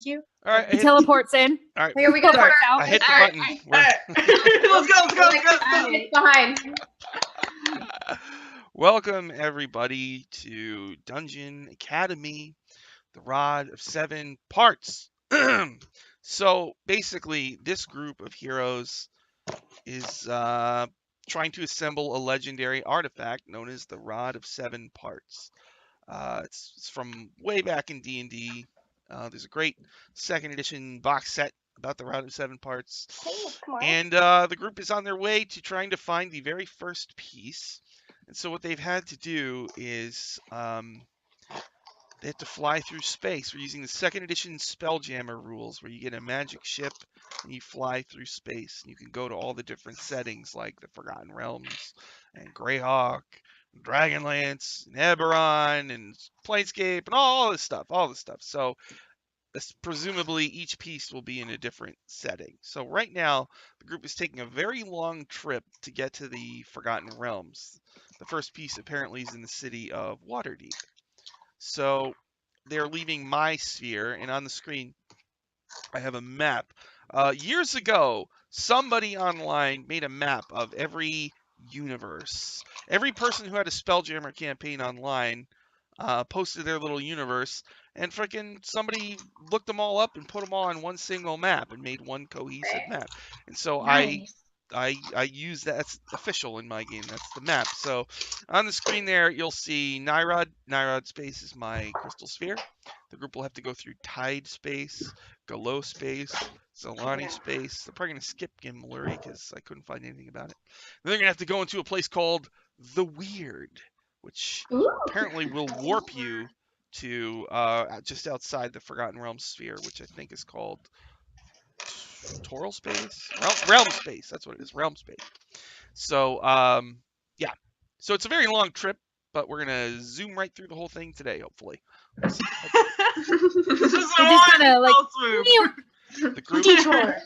you. All right, He teleports in. All right, Here we go. Teleports out. I hit the All right. button. Let's go. It's behind. Welcome everybody to Dungeon Academy, the Rod of Seven Parts. So basically, this group of heroes is trying to assemble a legendary artifact known as the Rod of Seven Parts. It's from way back in D&D. There's a great second edition box set about the Rod of Seven Parts. And the group is on their way to trying to find the very first piece. And so what they've had to do is they have to fly through space. We're using the second edition Spelljammer rules, where you get a magic ship and you fly through space. And you can go to all the different settings like the Forgotten Realms and Greyhawk, and Dragonlance, and Eberron, and Planescape, and all this stuff. So presumably each piece will be in a different setting. So right now, the group is taking a very long trip to get to the Forgotten Realms. The first piece apparently is in the city of Waterdeep. So they're leaving my sphere, and on the screen, I have a map. Years ago, somebody online made a map of every universe. Every person who had a Spelljammer campaign online posted their little universe, and freaking somebody looked them all up and put them all on one single map and made one cohesive map. And so Nice. I use that. That's official in my game. That's the map. So on the screen there, you'll see Nyrod. Nyrod space is my crystal sphere. The group will have to go through Tide space, Galo space, Zolani space. They're probably going to skip Gimluri because I couldn't find anything about it. Then they're going to have to go into a place called The Weird, which apparently will warp you to just outside the Forgotten Realms sphere, which I think is called Toral Space? Realm Space. That's what it is. Realm Space. So, yeah. So it's a very long trip, but we're going to zoom right through the whole thing today, hopefully. This is We're just gonna like The group, Detour.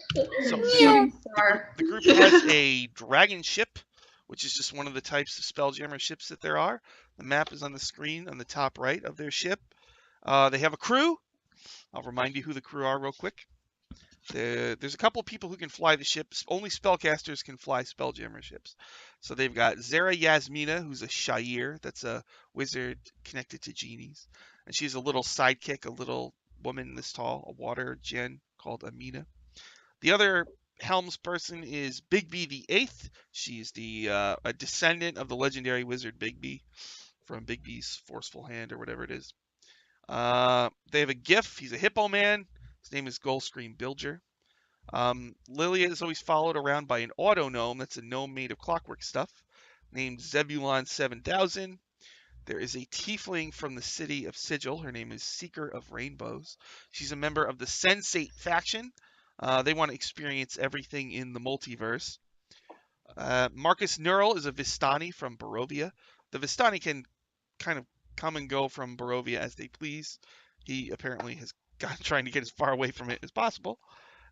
so Shooting the star. group has a dragon ship, which is just one of the types of Spelljammer ships that there are. The map is on the screen on the top right of their ship. They have a crew. I'll remind you who the crew are real quick. There's a couple of people who can fly the ships. Only spellcasters can fly Spelljammer ships. So they've got Zara Yasmina, who's a Shair. That's a wizard connected to genies. And she's a little sidekick, a little woman this tall, a water djinn called Amina. The other Helms person is Bigby the Eighth. She's a descendant of the legendary wizard Bigby from Bigby's Forceful Hand or whatever it is. They have a GIF. He's a hippo man. His name is Gullscream Bilger. Lilia is always followed around by an auto gnome. That's a gnome made of clockwork stuff, named Zebulon 7000. There is a tiefling from the city of Sigil. Her name is Seeker of Rainbows. She's a member of the Sensate faction. They want to experience everything in the multiverse. Marcus Neural is a Vistani from Barovia. The Vistani can kind of come and go from Barovia as they please. He apparently has trying to get as far away from it as possible.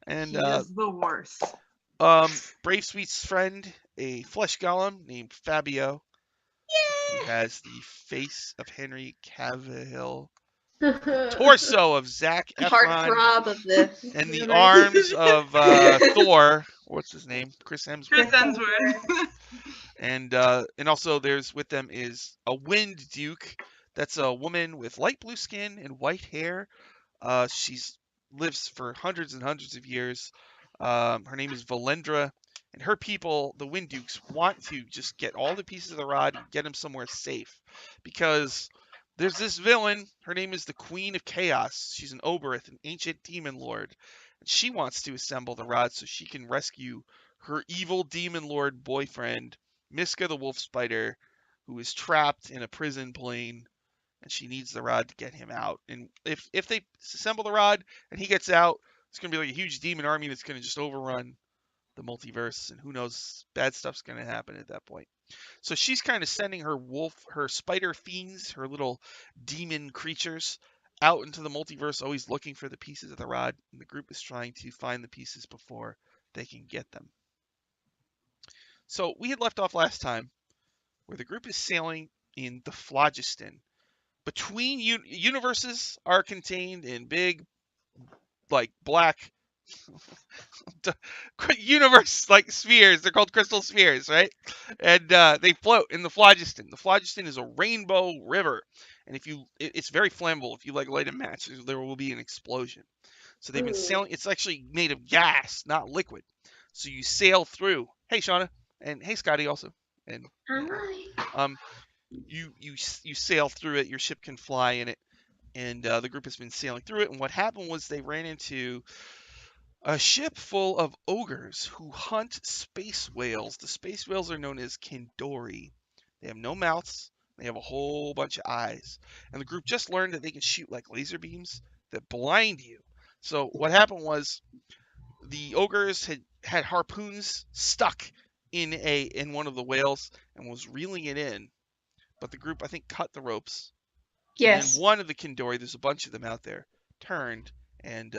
And He is the worst. Brave Sweet's friend, a flesh golem named Fabio. He has the face of Henry Cavill, torso of Zac Efron, Heartthrob of this. and the arms of Thor. What's his name? Chris Hemsworth. Chris Hemsworth. And also there's with them is a Wind Duke. That's a woman with light blue skin and white hair. She's lives for hundreds and hundreds of years. Her name is Valendra, and her people, the Wind Dukes, want to just get all the pieces of the rod and get them somewhere safe, because there's this villain. Her name is the Queen of Chaos. She's an Oberith, an ancient demon lord, and she wants to assemble the rod so she can rescue her evil demon lord boyfriend, Miska the Wolf Spider, who is trapped in a prison plane, and she needs the rod to get him out. And if they assemble the rod and he gets out, it's going to be like a huge demon army that's going to just overrun the multiverse, and who knows, bad stuff's going to happen at that point. So she's kind of sending her spider fiends, her little demon creatures, out into the multiverse, always looking for the pieces of the rod, and the group is trying to find the pieces before they can get them. So we had left off last time where the group is sailing in the Phlogiston. Between universes are contained in big like black universe like spheres. They're called crystal spheres, right? And they float in the phlogiston. The phlogiston is a rainbow river, and it's very flammable. If you like light a match, there will be an explosion. So they've been sailing. It's actually made of gas, not liquid. So you sail through. Hey, Shauna, and hey, Scotty, also, and you sail through it. Your ship can fly in it, and the group has been sailing through it. And what happened was they ran into a ship full of ogres who hunt space whales. The space whales are known as Kindori. They have no mouths. They have a whole bunch of eyes. And the group just learned that they can shoot like laser beams that blind you. So what happened was the ogres had harpoons stuck in one of the whales and was reeling it in. But the group, I think, cut the ropes. Yes. And then one of the Kindori, there's a bunch of them out there, turned and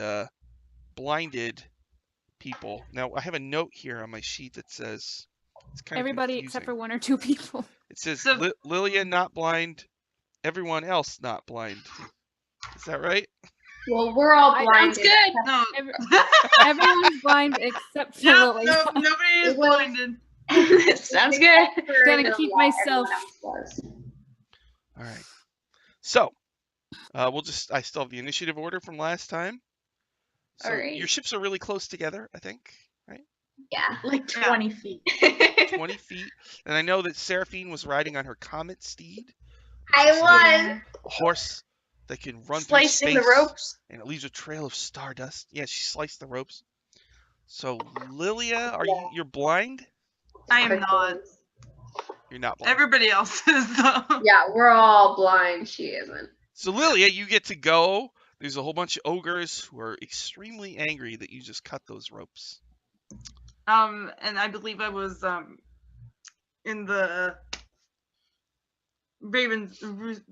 blinded people. Now, I have a note here on my sheet that says it's kind Everybody of except confusing. for 1 or 2 people. It says So- Lilia not blind, everyone else not blind. Is that right? Well, we're all I- blinded. Sounds good. No. Everyone's blind except for Yep, Lily. no, nobody is Well- blinded. Sounds good. Gonna keep myself- All right. So, I still have the initiative order from last time. So All right. your ships are really close together, I think, right? Yeah, like Yeah. 20 feet. 20 feet. And I know that Seraphine was riding on her comet steed, I was a horse that can run slicing through the space, ropes. and it leaves a trail of stardust. Yeah, she sliced the ropes. So, Lilia, you're blind? I am not. You're not blind. Everybody else is though. Yeah, we're all blind. She isn't. So, Lilia, you get to go. There's a whole bunch of ogres who are extremely angry that you just cut those ropes. And I believe I was in the Raven's,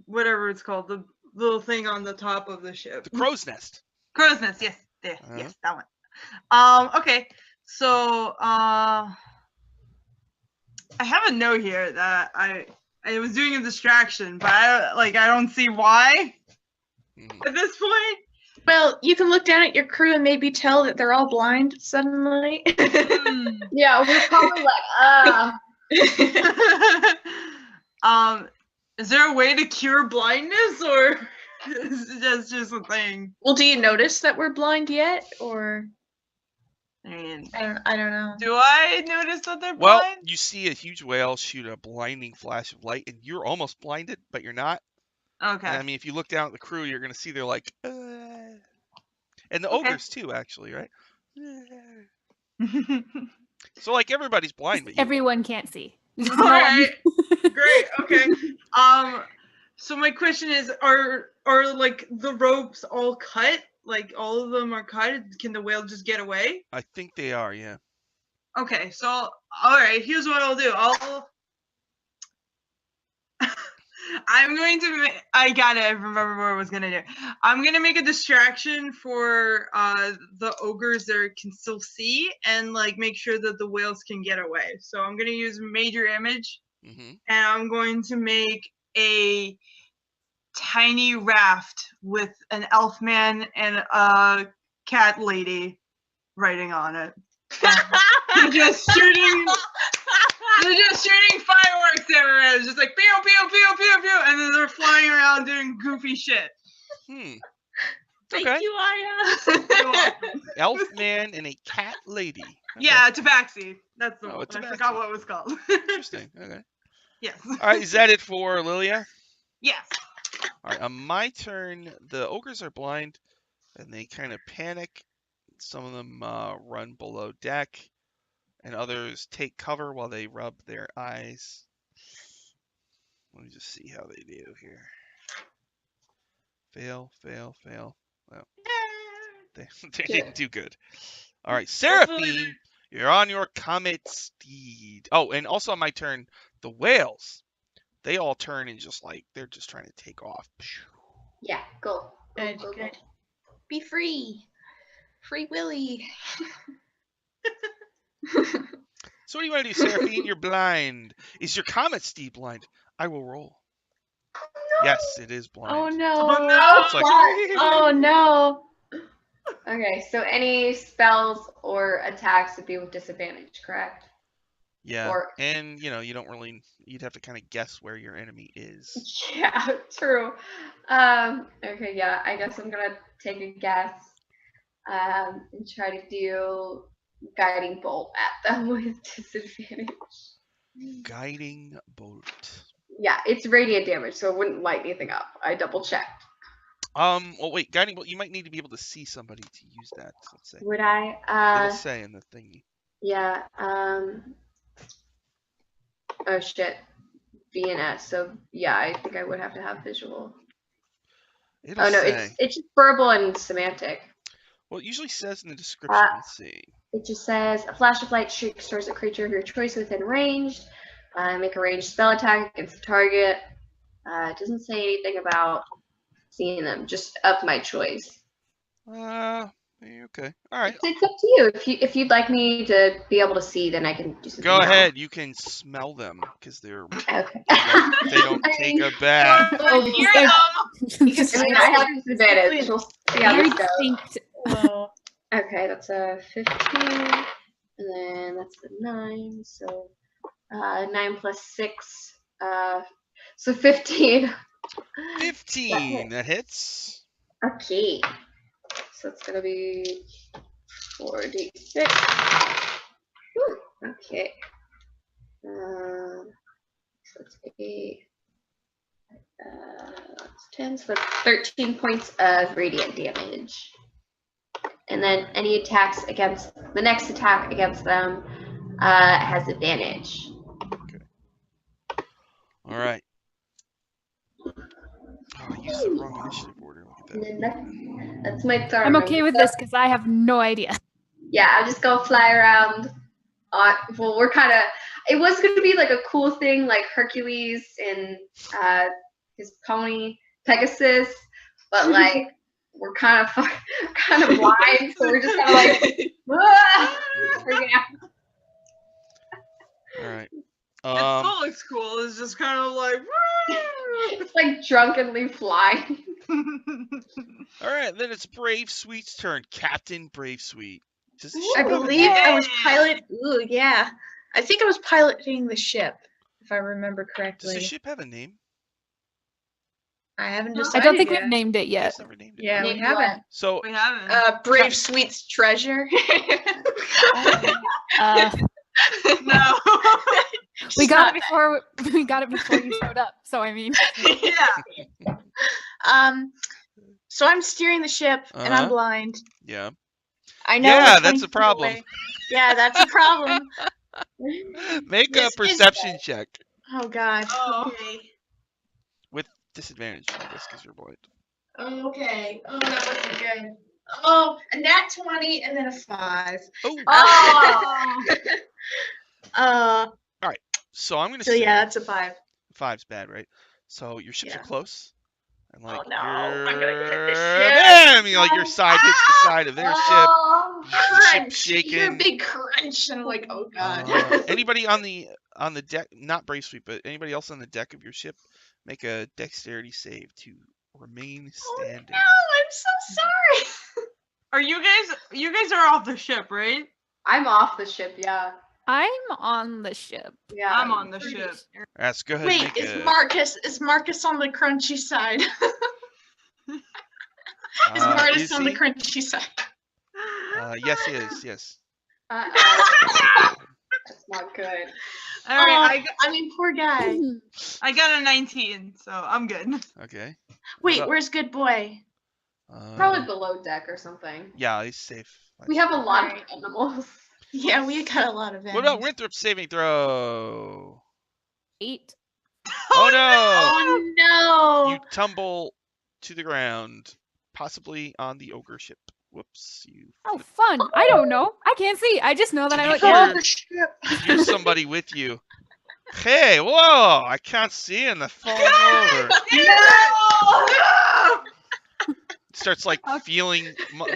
whatever it's called, the little thing on the top of the ship. The crow's nest. Crow's nest, yes, there, Uh-huh. yes, that one. Okay, so I have a note here that I was doing a distraction, but I don't see why Mhm. at this point. Well, you can look down at your crew and maybe tell that they're all blind suddenly. Yeah, we're probably like, Is there a way to cure blindness, or is it just a thing? Well, do you notice that we're blind yet, or I mean, I don't know. do I notice that they're Well, blind? you see a huge whale shoot a blinding flash of light, and you're almost blinded, but you're not. Okay. And, I mean, if you look down at the crew, you're going to see they're like, and the Okay. ogres too, actually, right? So, like, everybody's blind, but you Everyone can't see. Just All no one. right. Great. Okay. So my question is, are like the ropes all cut? Like all of them are cut? Can the whale just get away? I think they are, yeah. Okay. So all right. Here's what I'll do. I'm going to. I got it. I remember what I was gonna do. I'm gonna make a distraction for the ogres that can still see, and like make sure that the whales can get away. So I'm gonna use major image, Hmm. and I'm going to make a tiny raft with an elf man and a cat lady riding on it. They're just shooting. They're just shooting fireworks everywhere. It's just like pew pew pew pew pew, and then they're flying around doing goofy shit. Thank Okay. you, Aya. You're welcome. Elf man and a cat lady. Okay. Yeah, tabaxi. That's the Oh, one. a I tabaxi. forgot what it was called. Interesting. Okay. Yes. All right, is that it for Lilia? Yes. All right, on my turn, the ogres are blind, and they kind of panic. Some of them run below deck, and others take cover while they rub their eyes. Let me just see how they do here. Fail, fail, fail. Well, they didn't do good. All right, Seraphine, you're on your comet steed. Oh, and also on my turn, the whales. They all turn and they're just trying to take off. Yeah, go. Good, Go, go, good. go. Be free. Free Willy. So what do you want to do, Seraphine? You're blind. Is your comet steed blind? I will roll. Yes, it is blind. Oh no. Oh no. It's like, Oh no. Okay, so any spells or attacks would be with disadvantage, correct? Yeah, Or and you don't really. You'd have to kind of guess where your enemy is. yeah, true. Okay, yeah, I guess I'm gonna take a guess. And try to do guiding bolt at them with disadvantage. Guiding bolt. Yeah, it's radiant damage, so it wouldn't light anything up. I double checked. Well, wait, guiding bolt. You might need to be able to see somebody to use that. Let's say. Would I? It'll say in the thingy. Yeah. Oh shit. VNS. So yeah, I think I would have to have visual. It'll Oh no, say. it's just verbal and semantic. Well, it usually says in the description. Let's see. It just says a flash of light shoots towards a creature of your choice within range. Make a ranged spell attack against the target. It doesn't say anything about seeing them, just of my choice. Okay. All right. It's up to you. If you'd like me to be able to see, then I can do something. Go ahead. You can smell them because they're. Okay. They don't take a bath. Oh, Hear they're them. I mean, I have disadvantage. We'll see how very this goes. distinct. Whoa. Okay, that's a 15, and then that's the 9. So 9 plus 6, so 15. 15. That hits. Okay, so it's gonna be 4d6. Okay. So it's 8. That's 10. So that's 13 points of radiant damage. And then any attacks against the next attack against them has advantage. All right. Oh, I used the wrong initiative order. Look at And that. then that's my turn. I'm okay with this because I have no idea. Yeah, I'll just go fly around. Well, we're kind of. It was going to be like a cool thing, like Hercules and his pony Pegasus, but like we're kind of blind, so we're just kind of like. Freaking out. All right. It still looks cool. It's just kind of like. It's like drunkenly flying. All right. Then it's Brave Sweet's turn. Captain Brave Sweet. Does the I ship have a believe name? I was Ooh, yeah. I think I was piloting the ship, if I remember Does correctly. the ship have a name? I haven't I decided don't think yet. we've named it You yet. guys never named it. Yeah, we Named haven't. So We haven't. Brave Sweet's treasure. No. We got it before you showed up. So I mean, Yeah. So I'm steering the ship and I'm blind. yeah. I know. Yeah, it's that's 20 a problem. feet away. Yeah, that's a problem. Make This a is perception check Oh God. Oh. Okay. with disadvantage, I guess, because you're blind. Okay. Oh, that wasn't good. Oh, a nat 20 and then a 5. Oh. Oh. So I'm gonna So say yeah, that's a 5. 5's bad, right? So your ships Yeah. are close. And like no, I'm gonna go hit the ship. Bam! You know, like your side hits the side of their ship. Oh, The ship Crunch. You hear a shaking. big crunch, and I'm like, oh God. Anybody on the deck, not Brave Sweet, but anybody else on the deck of your ship, make a dexterity save to remain standing. Oh, no, I'm so sorry. Are you guys are off the ship, right? I'm off the ship. Yeah. I'm on the ship. Yeah. I'm on the ship. Let's go ahead Wait, and make is Marcus on the crunchy side? Is a... Marcus is on the he? crunchy side? Yes, he is. Yes. That's not good. All right, I mean, poor guy. I got a 19, so I'm good. Okay. Wait, up? where's good boy? Probably below deck or something. Yeah, he's safe. We have a lot of Right. animals. Yeah, we got a lot of What about animals. Winthrop saving throw? 8. Oh no! Oh no! You tumble to the ground, possibly on the ogre ship. Whoops! You. Oh, fun. I don't know. I can't see. I just know that I Did like. you Go hear- on the ship. Here's somebody with you. Hey, whoa! I can't see, and they're falling over. No! Starts like feeling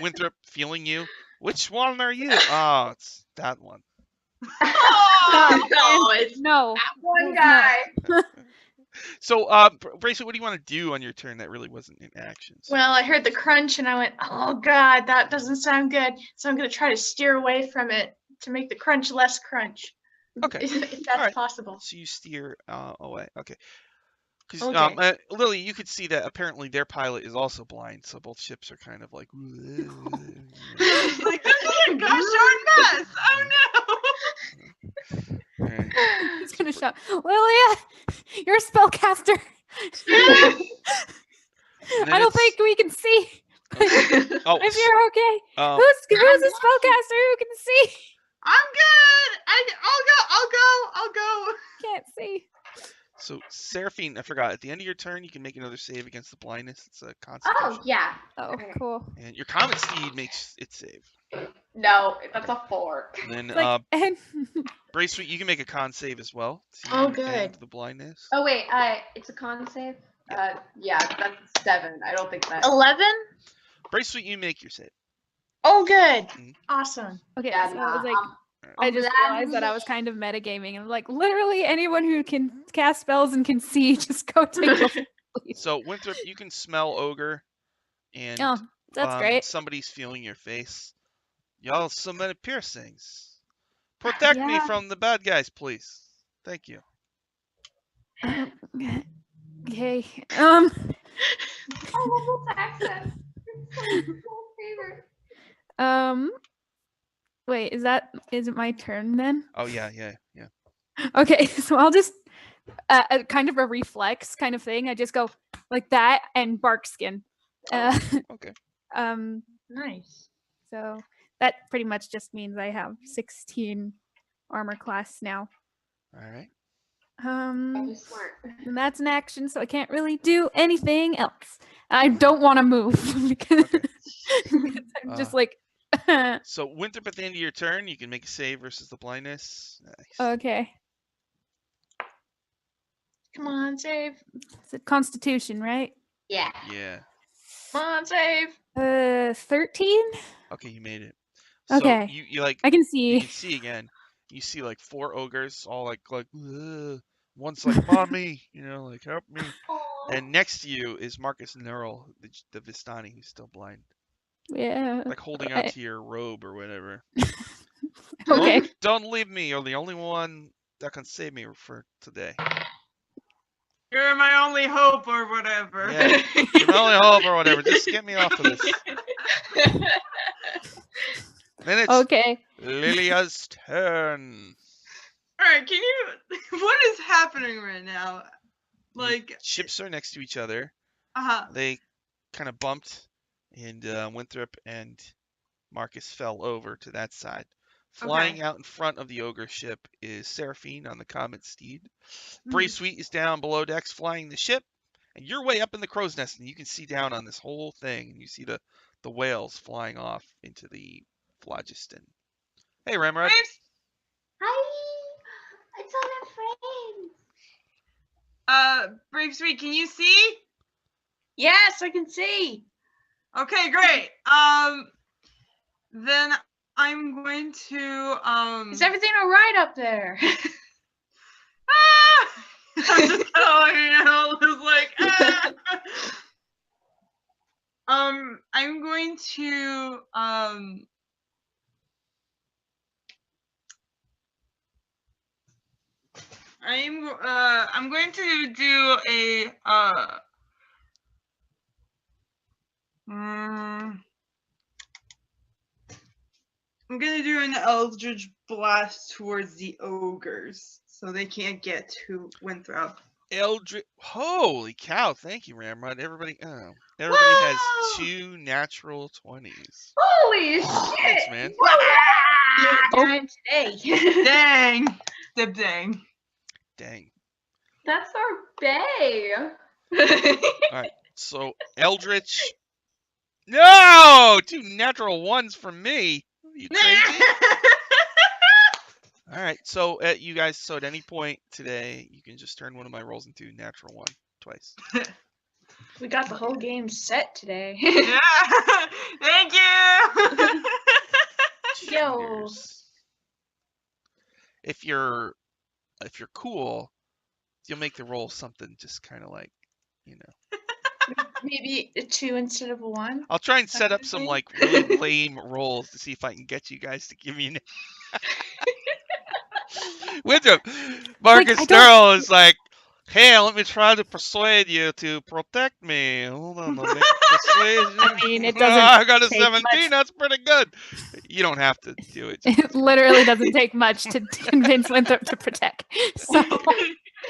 Winthrop feeling you. Which one are you? Oh, it's that one. Oh, no, it's No. One No. guy. So, Bracelet, what do you want to do on your turn that really wasn't in actions? Well, I heard the crunch and I went, oh God, that doesn't sound good. So I'm going to try to steer away from it to make the crunch less crunch. Okay. If that's Alright. possible. So you steer away. Okay. Because Okay. Lily, you could see that apparently their pilot is also blind, so both ships are kind of like. Like, this is a gosh darn mess. Oh no. Alright. He's gonna shout, Lilia, you're a spellcaster. And then I don't it's- think we can see. Oh, If you're okay. um, Who's a spellcaster who can see? I'm good. I'll go. Can't see. so Seraphine, I forgot. At the end of your turn, you can make another save against the blindness. It's a Constitution. Oh yeah. Oh, Okay. cool. And your Comet Steed makes its save. No, that's a 4. And then It's like, and Bracelet, you can make a con save as well. To Oh, good. end the blindness. Oh wait, it's a con save. Yeah, that's 7. I don't think that. 11? Bracelet, you make your save. Oh, good. Mhm. Awesome. okay, Yeah, so nah, I was like, I'm I just glad realized that I we- was kind of metagaming. And like, literally anyone who can cast spells and can see, just go take a please. So Winthrop, you can smell ogre, and Oh, that's great. somebody's feeling your face. Y'all so many piercings. Protect me Yeah. from the bad guys, please. Thank you. Okay. Oh, what's access? It's my favorite. Wait, is it my turn then? Oh yeah. Okay, so I'll just kind of a reflex kind of thing. I just go like that and bark skin. Okay. Nice. So that pretty much just means I have 16 armor class now. All right. You're smart. And that's an action, so I can't really do anything else. I don't want to move because, Okay. because I'm just like, So Winthrop, at the end of your turn, you can make a save versus the blindness. Nice. okay. Come on, save. It's a Constitution, right? Yeah. Yeah. Come on, save. 13. Okay, you made it. Okay. So you like I can you see. can see again. You see like 4 ogres, all like "Ugh." One's like mommy, like help me. And next to you is Marcus Neural, the Vistani, who's still blind, Yeah. like holding I- onto your robe or whatever. Okay. Don't leave me. You're the only one that can save me for today. You're my only hope or whatever. Yeah. You're my only hope or whatever. Just get me off of this. Then it's Okay. Lilia's turn. All right, can you? What is happening right now? Like, Ships are next to each other. uh-huh. They kind of bumped, and Winthrop and Marcus fell over to that side. Flying out in front of the ogre ship is Seraphine on the Comet Steed. Bracelet is down below decks flying the ship, and you're way up in the crow's nest, and you can see down on this whole thing, and you see the whales flying off into the phlogiston. Hey, Ramrod. Braves, Hi. It's on our friends. Brave Sweet, can you see? Yes, I can see. Okay, great. Then I'm going to Is everything all right up there? I'm just telling you, it's like I'm going to I'm going to do a I'm gonna do an Eldritch Blast towards the ogres, so they can't get to Winthrop. Eldritch. Holy cow. Thank you, Ramrod. Everybody has Whoa! 2 natural 20s. Holy Thanks, shit. man. Time today. Dang, dang. Dang. That's our bay. So, Eldritch. No! 2 natural 1s from me. Are you crazy? All right. So, you guys, at any point today, you can just turn one of my rolls into natural 1 twice. We got the whole game set today. Yeah. Thank you. Yo. Cheers. If you're cool, You'll make the roll something just kind of like, you know. Maybe a 2 instead of a 1. I'll try and set up kind of some thing. like really lame rolls to see if I can get you guys to give me an Winthrop. Marcus I don't- Snarl is like, hey, let me try to persuade you to protect me. Hold on, I'll make persuasion. I mean, it doesn't I got a take 17. much. That's pretty good. You don't have to do it. Just It literally doesn't take much to convince Winthrop to protect. So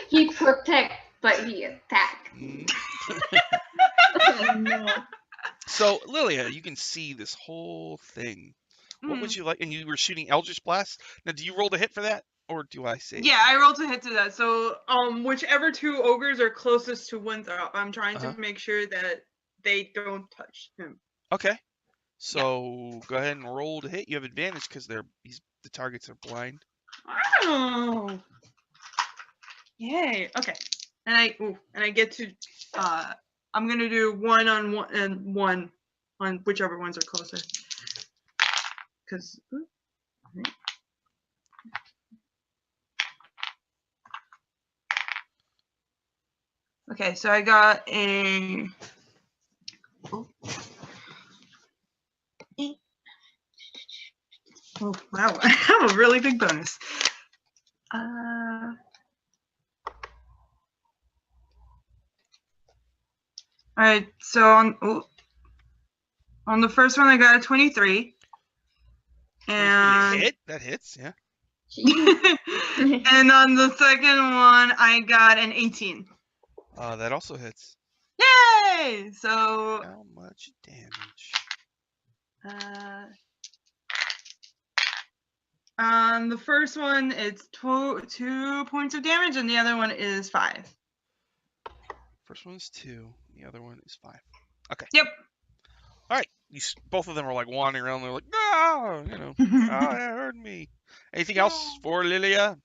He protect, but he attack. Mm. Oh, no. So, Lilia, you can see this whole thing. What would you like? And you were shooting Eldritch Blast. Now, do you roll the hit for that, or do I say? Yeah, I rolled to hit to that. So, whichever 2 ogres are closest to Winthrop, I'm trying Uh-huh. to make sure that they don't touch him. Okay. So go ahead and roll to hit. You have advantage because the targets are blind. Oh. Yay. Okay. And I get to I'm gonna do 1 on 1 and 1 on whichever ones are closer. Cause okay, so I got a oh wow, I have a really big bonus. All right, so on the first one I got a 23, and Hit? That hits, yeah. and on the second one I got an 18. That also hits. Yay! So How much damage? On the first one it's 2 points of damage, and the other one is 5. First one's 2. The other one is 5. Okay. Yep. All right. Both of them are like wandering around. They're like, no, you know, oh, it hurt me. Anything else for Lilia?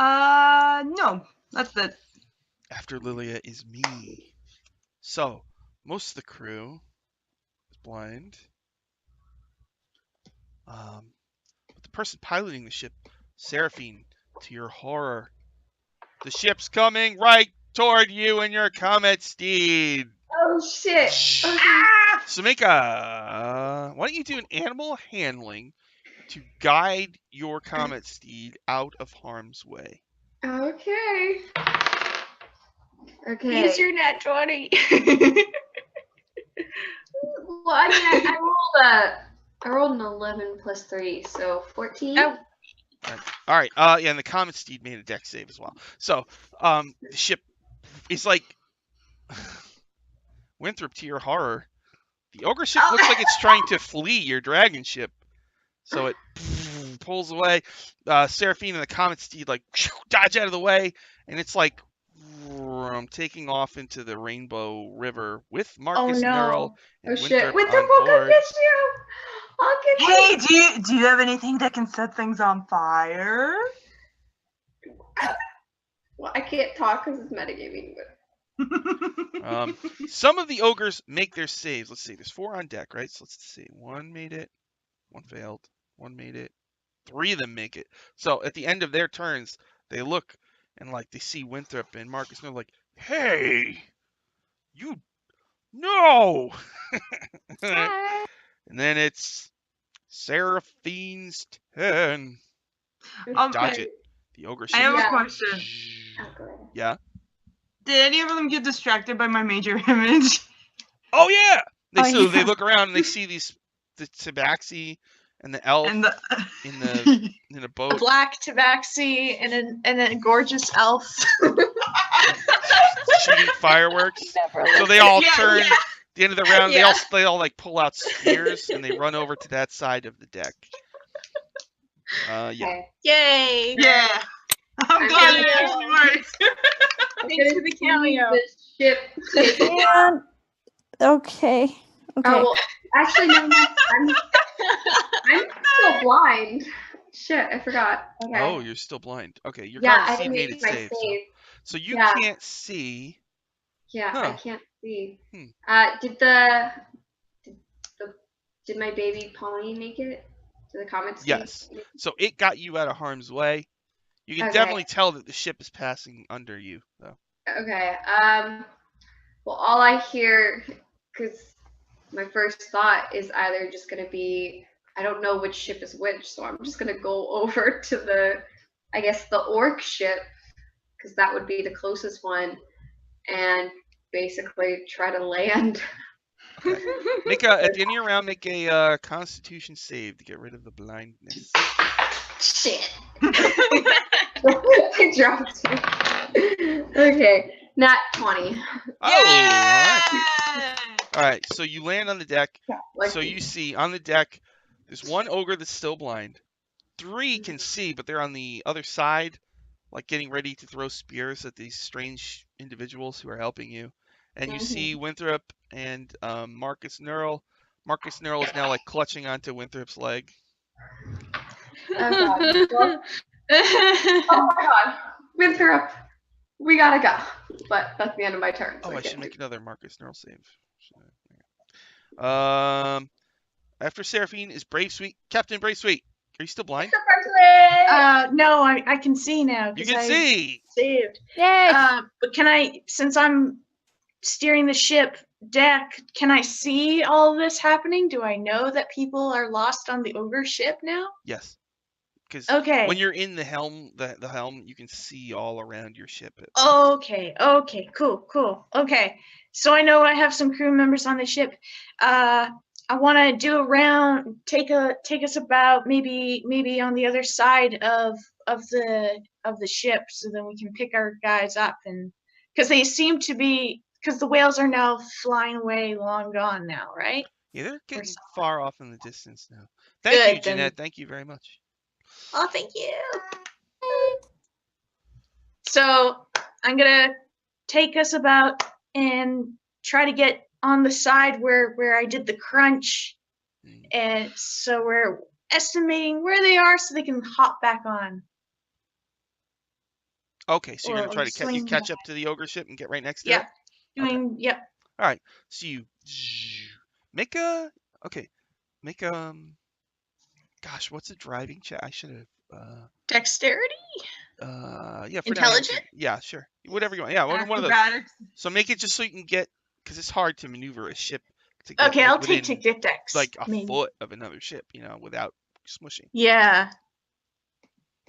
No, that's it. After Lilia is me. So, most of the crew is blind. But the person piloting the ship, Seraphine, to your horror, the ship's coming right toward you and your comet steed. Oh shit. So make why don't you do an animal handling to guide your comet steed out of harm's way? Okay. Okay. Use your nat 20. Well, I mean, I rolled an 11 plus 3, so 14. Oh. All right. Yeah, and the comet steed made a dex save as well. So, the ship is like Winthrop, to your horror, the ogre ship looks like it's trying to flee your dragon ship. So it pulls away. Seraphine and the comet steed like dodge out of the way, and it's like taking off into the Rainbow River with Marcus Merrill and shit. Winthrop Winthrop on will go board. get you. I'll get you. Hey, do you have anything that can set things on fire? Well, I can't talk because it's metagaming, but Some of the ogres make their saves. Let's see. There's 4 on deck, right? So let's see. 1 made it. 1 failed. 1 made it. 3 of them make it. So at the end of their turns, they look and like they see Winthrop and Marcus, and they're like, "Hey, you no!" And then it's Seraphine's turn. Dodge it. The ogre. I have Yeah. a question. Yeah. Did any of them get distracted by my major image? Oh yeah. Oh, They yeah. look around and they see the tabaxi and the elf And the in a A boat black tabaxi and a gorgeous elf. shooting fireworks. So they all Yeah, turn. yeah. At the end of the round, Yeah. they all like pull out spears and they run over to that side of the deck. Yeah. Okay. Yay! yeah. I'm glad it Yeah. actually worked. Thanks for the cameo. The ship taking off. Yeah. Okay. Okay. Oh, well, actually, no, I'm still blind. Shit, I forgot. Okay. Oh, you're still blind. Okay, your yeah, comet I steed didn't made make its my save. save. So you Yeah. can't see. Yeah, Huh. I can't see. Hmm. Did my baby pony make it to the comments? Yes. So it got you out of harm's way. You can Okay. definitely tell that the ship is passing under you, though. Okay. Well, all I hear, because my first thought is either just gonna be, I don't know which ship is which, so I'm just gonna go over to the, I guess, the orc ship, because that would be the closest one, and basically try to land. Okay. At the end of your round, make a Constitution save to get rid of the blindness. Shit. I dropped it. Okay, not 20. Oh, all right. So you land on the deck. So Lucky. you see on the deck, there's one ogre that's still blind. 3 can see, but they're on the other side, like getting ready to throw spears at these strange individuals who are helping you. And you see Winthrop and Marcus Nurl. Marcus Nurl is now like clutching onto Winthrop's leg. Oh god. Well, oh my god. Winthrop, we gotta go. But that's the end of my turn. So Oh, I can't should make do- another Marcus Nurl save. After Seraphine is Brave Sweet. Captain Brave Sweet. Are you still blind? No, I can see now. You 'cause can I see. saved. Yay! But can I, since I'm steering the ship deck, can I see all this happening? Do I know that people are lost on the ogre ship now? Yes. Because Okay. when you're in the helm, the helm, you can see all around your ship. Okay, cool. Okay, so I know I have some crew members on the ship. I want to do a round, take us about maybe on the other side of the ship, so then we can pick our guys up, and because they seem to be, because the whales are now flying away, long gone now, right? Yeah, they're getting somewhere. far off in the distance now. Thank Good, you, then. Jeanette. Thank you very much. Oh, thank you. So I'm gonna take us about and try to get on the side where I did the crunch, and so we're estimating where they are so they can hop back on. Okay, so you're Or gonna try to swing catch up to the ogre ship and get right next to Yep. it. Okay. Yep. All right. So you make a gosh, what's a driving check? I should have Dexterity? yeah, for now, Intelligence? yeah, sure. Whatever you want. Yeah, one of those. Acrobatics. So make it just so you can get, because it's hard to maneuver a ship to get Okay, like, I'll take within, Dex. like a maybe. foot of another ship, without smushing. Yeah.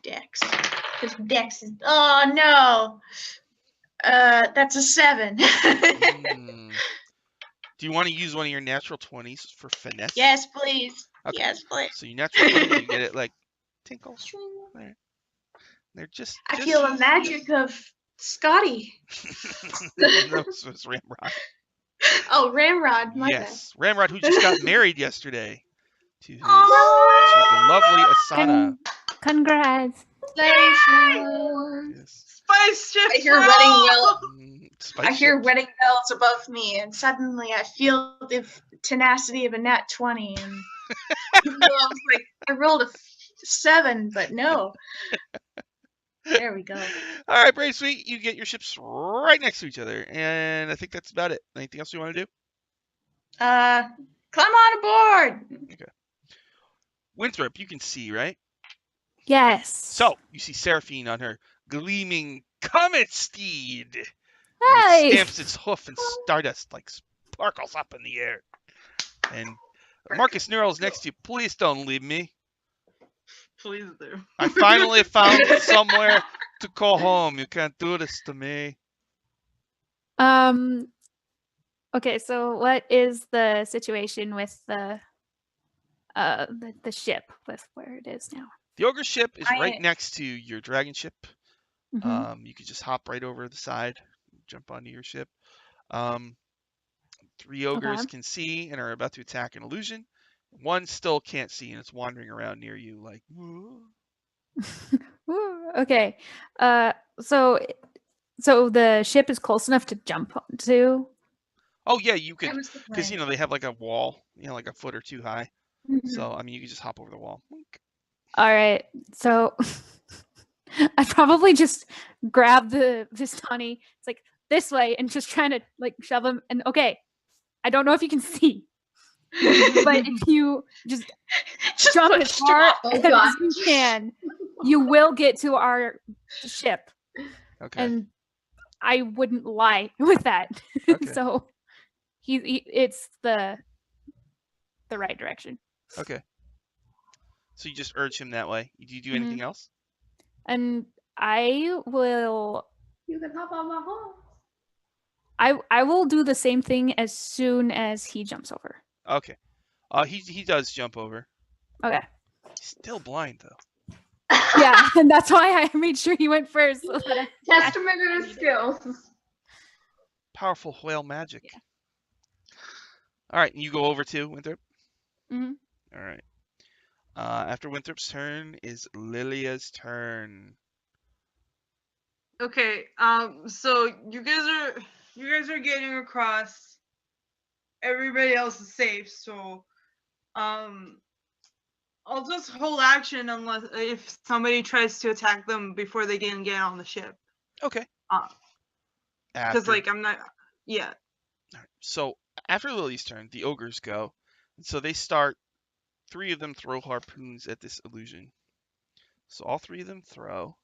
Dex. Because Dex is. Oh no. That's a 7. Do you want to use one of your natural 20s for finesse? Yes, please. Okay. Yes, please. So you natural 20, you get it like tinkle. There. They're just. I feel the magic of Scotty. No, so it's Ramrod. Oh, Ramrod. My Yes, Ramrod, who just got married yesterday to the lovely Asana. Congrats. Yes. Spice ship. I hear wedding bells. Spice I hear ships. wedding bells above me, and suddenly I feel the tenacity of a nat 20. And even though I was like, I rolled a 7, but no. There we go. All right, Brave Sweet, you get your ships right next to each other, and I think that's about it. Anything else you want to do? Climb on aboard. Okay. Winthrop, you can see, right? Yes. So you see Seraphine on her gleaming comet steed. And Hey. it stamps its hoof, and stardust like sparkles up in the air. And Marcus Nurl's next to you. Please don't leave me. Please do. I finally found somewhere to call home. You can't do this to me. Okay, so what is the situation with the ship, with where it is now? The ogre ship is right I- next to your dragon ship. Mhm. You could just hop right over the side, jump onto your ship. 3 ogres Okay. can see and are about to attack an illusion. 1 still can't see and it's wandering around near you like. "Whoa." Ooh, okay. So the ship is close enough to jump to. Oh yeah, you That could, was the because plan. they have like a wall, like a foot or 2 high. Mhm. So I mean, you could just hop over the wall. All right. So I probably just grab the Vistani. It's like this way, and just trying to like shove him. And okay, I don't know if you can see, but if you just Just jump put as far Oh, as God. you can You will get to our ship, Okay. and I wouldn't lie with that. Okay. So it's the right direction. Okay. So you just urge him that way. Do you do Mhm. anything else? And I will You can hop on my horse. I will do the same thing as soon as he jumps over. Okay. He does jump over. Okay. He's still blind though. Yeah, and that's why I made sure he went first. So that Testament of his skills. Powerful whale magic. Yeah. All right, you go over to Winthrop. Mhm. All right. After Winthrop's turn is Lilia's turn. Okay, so you guys are getting across. Everybody else is safe, so I'll just hold action unless if somebody tries to attack them before they can get on the ship. Okay. Because like I'm not. Yeah. All right, so after Lily's turn, the ogres go, and so they start. 3 of them throw harpoons at this illusion. So all 3 of them throw.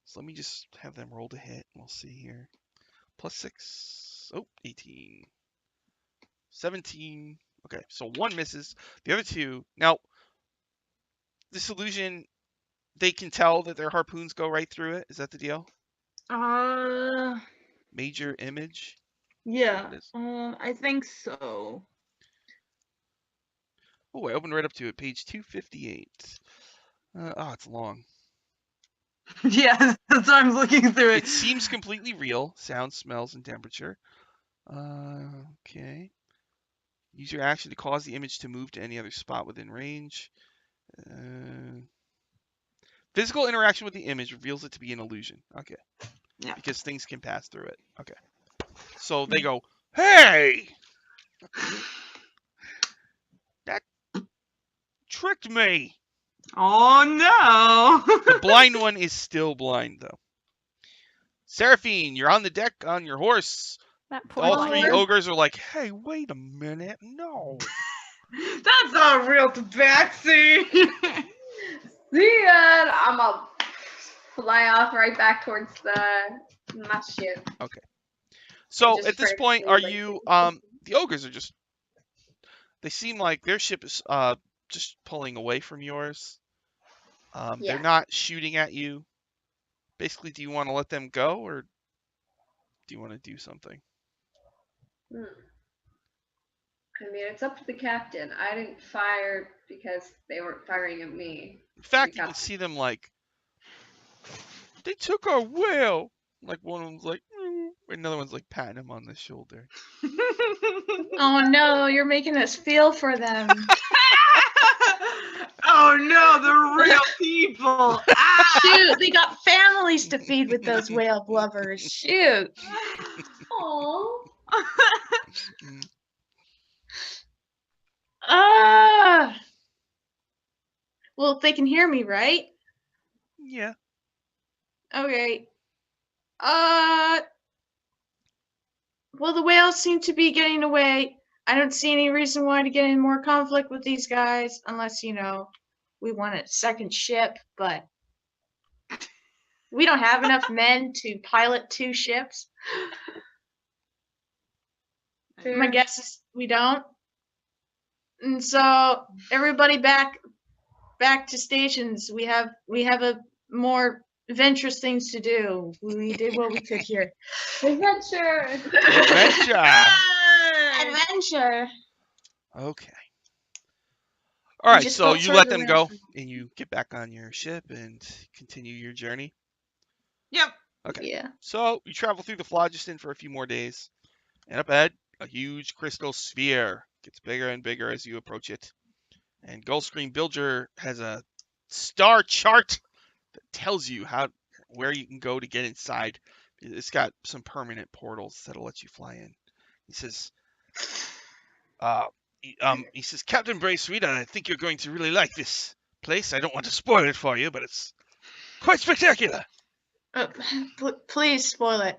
So let me just have them roll to hit. We'll see here. +6. Oh, 18. 17. Okay, so 1 misses. The other 2. Now, this illusion, they can tell that their harpoons go right through it. Is that the deal? Major image? Yeah. What is? I think so. Oh, I opened right up to it. Page 258. It's long. Yeah, that's why I'm looking through it. It seems completely real. Sound, smells, and temperature. Okay. Use your action to cause the image to move to any other spot within range. Physical interaction with the image reveals it to be an illusion. Okay. Yeah. Because things can pass through it. Okay. So they go, hey! That tricked me! Oh no! The blind one is still blind, though. Seraphine, you're on the deck on your horse. that poor All blind 3 one. ogres are like, hey, wait a minute. No. That's not real tabaxi. See ya! I'm gonna fly off right back towards my ship. Okay. So Just at this point, frantically, are like, you the ogres are just they seem like their ship is just pulling away from yours. Yeah. They're not shooting at you. Basically, do you want to let them go or do you want to do something? I mean, it's up to the captain. I didn't fire because they weren't firing at me. In fact, you can see them like they took our whale. Like one of them's like, another one's like patting him on the shoulder. Oh no, you're making us feel for them. Oh no, the real people. Ah! Shoot, they got families to feed with those whale blubbers. Shoot. Oh. Well, if they can hear me, right? Yeah. Okay. Well, the whales seem to be getting away. I don't see any reason why to get in more conflict with these guys, unless, we want a second ship, but we don't have enough men to pilot 2 ships. My guess is we don't. And so everybody back to stations. We have a more adventurous things to do. We did what we could here. Adventure. Adventure. Okay. All right, just so felt you sorry let for them the go whales. and you get back on your ship and continue your journey. Yep. Okay. Yeah. So you travel through the phlogiston for a few more days, and up ahead, a huge crystal sphere gets bigger and bigger as you approach it. And Gulfstream Bilger has a star chart that tells you where you can go to get inside. It's got some permanent portals that'll let you fly in. He says, he says, Captain Braceweed, I think you're going to really like this place. I don't want to spoil it for you, but it's quite spectacular. Please spoil it.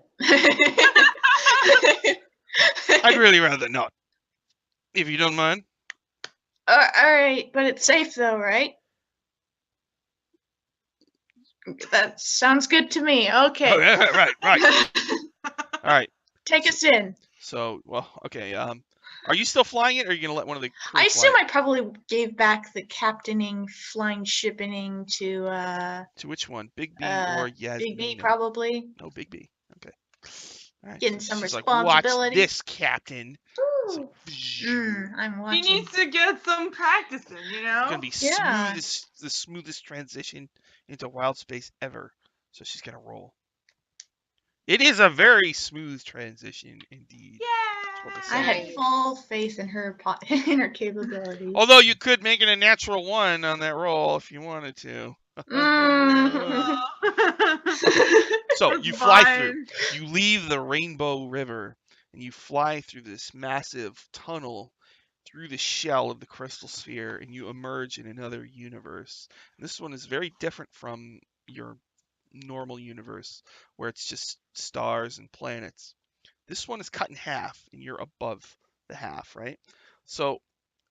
I'd really rather not, if you don't mind. All right, but it's safe though, right? That sounds good to me. Okay. Oh, yeah, right. All right. Take us in. So, well, okay. Are you still flying it, or are you gonna let one of the crew I fly assume it? I probably gave back the captaining, flying, shipping to To which one, Big B or Big B, Yasmina? probably. No, Big B. Okay. All right. Getting So some she's like, "Watch responsibility. this, Captain." It's Ooh. like, I'm He watching. needs to get some practice in, you know? gonna be Yeah. the smoothest transition into Wildspace ever. So she's gonna roll. It is a very smooth transition indeed. That's what the I Yeah. had Nice. full faith in her in her capabilities. Although you could make it a natural 1 on that roll if you wanted to. Mm. So That's you fly through. fine. You leave the Rainbow River and you fly through this massive tunnel through the shell of the crystal sphere and you emerge in another universe. And this one is very different from your normal universe where it's just stars and planets. This one is cut in half and you're above the half, right? So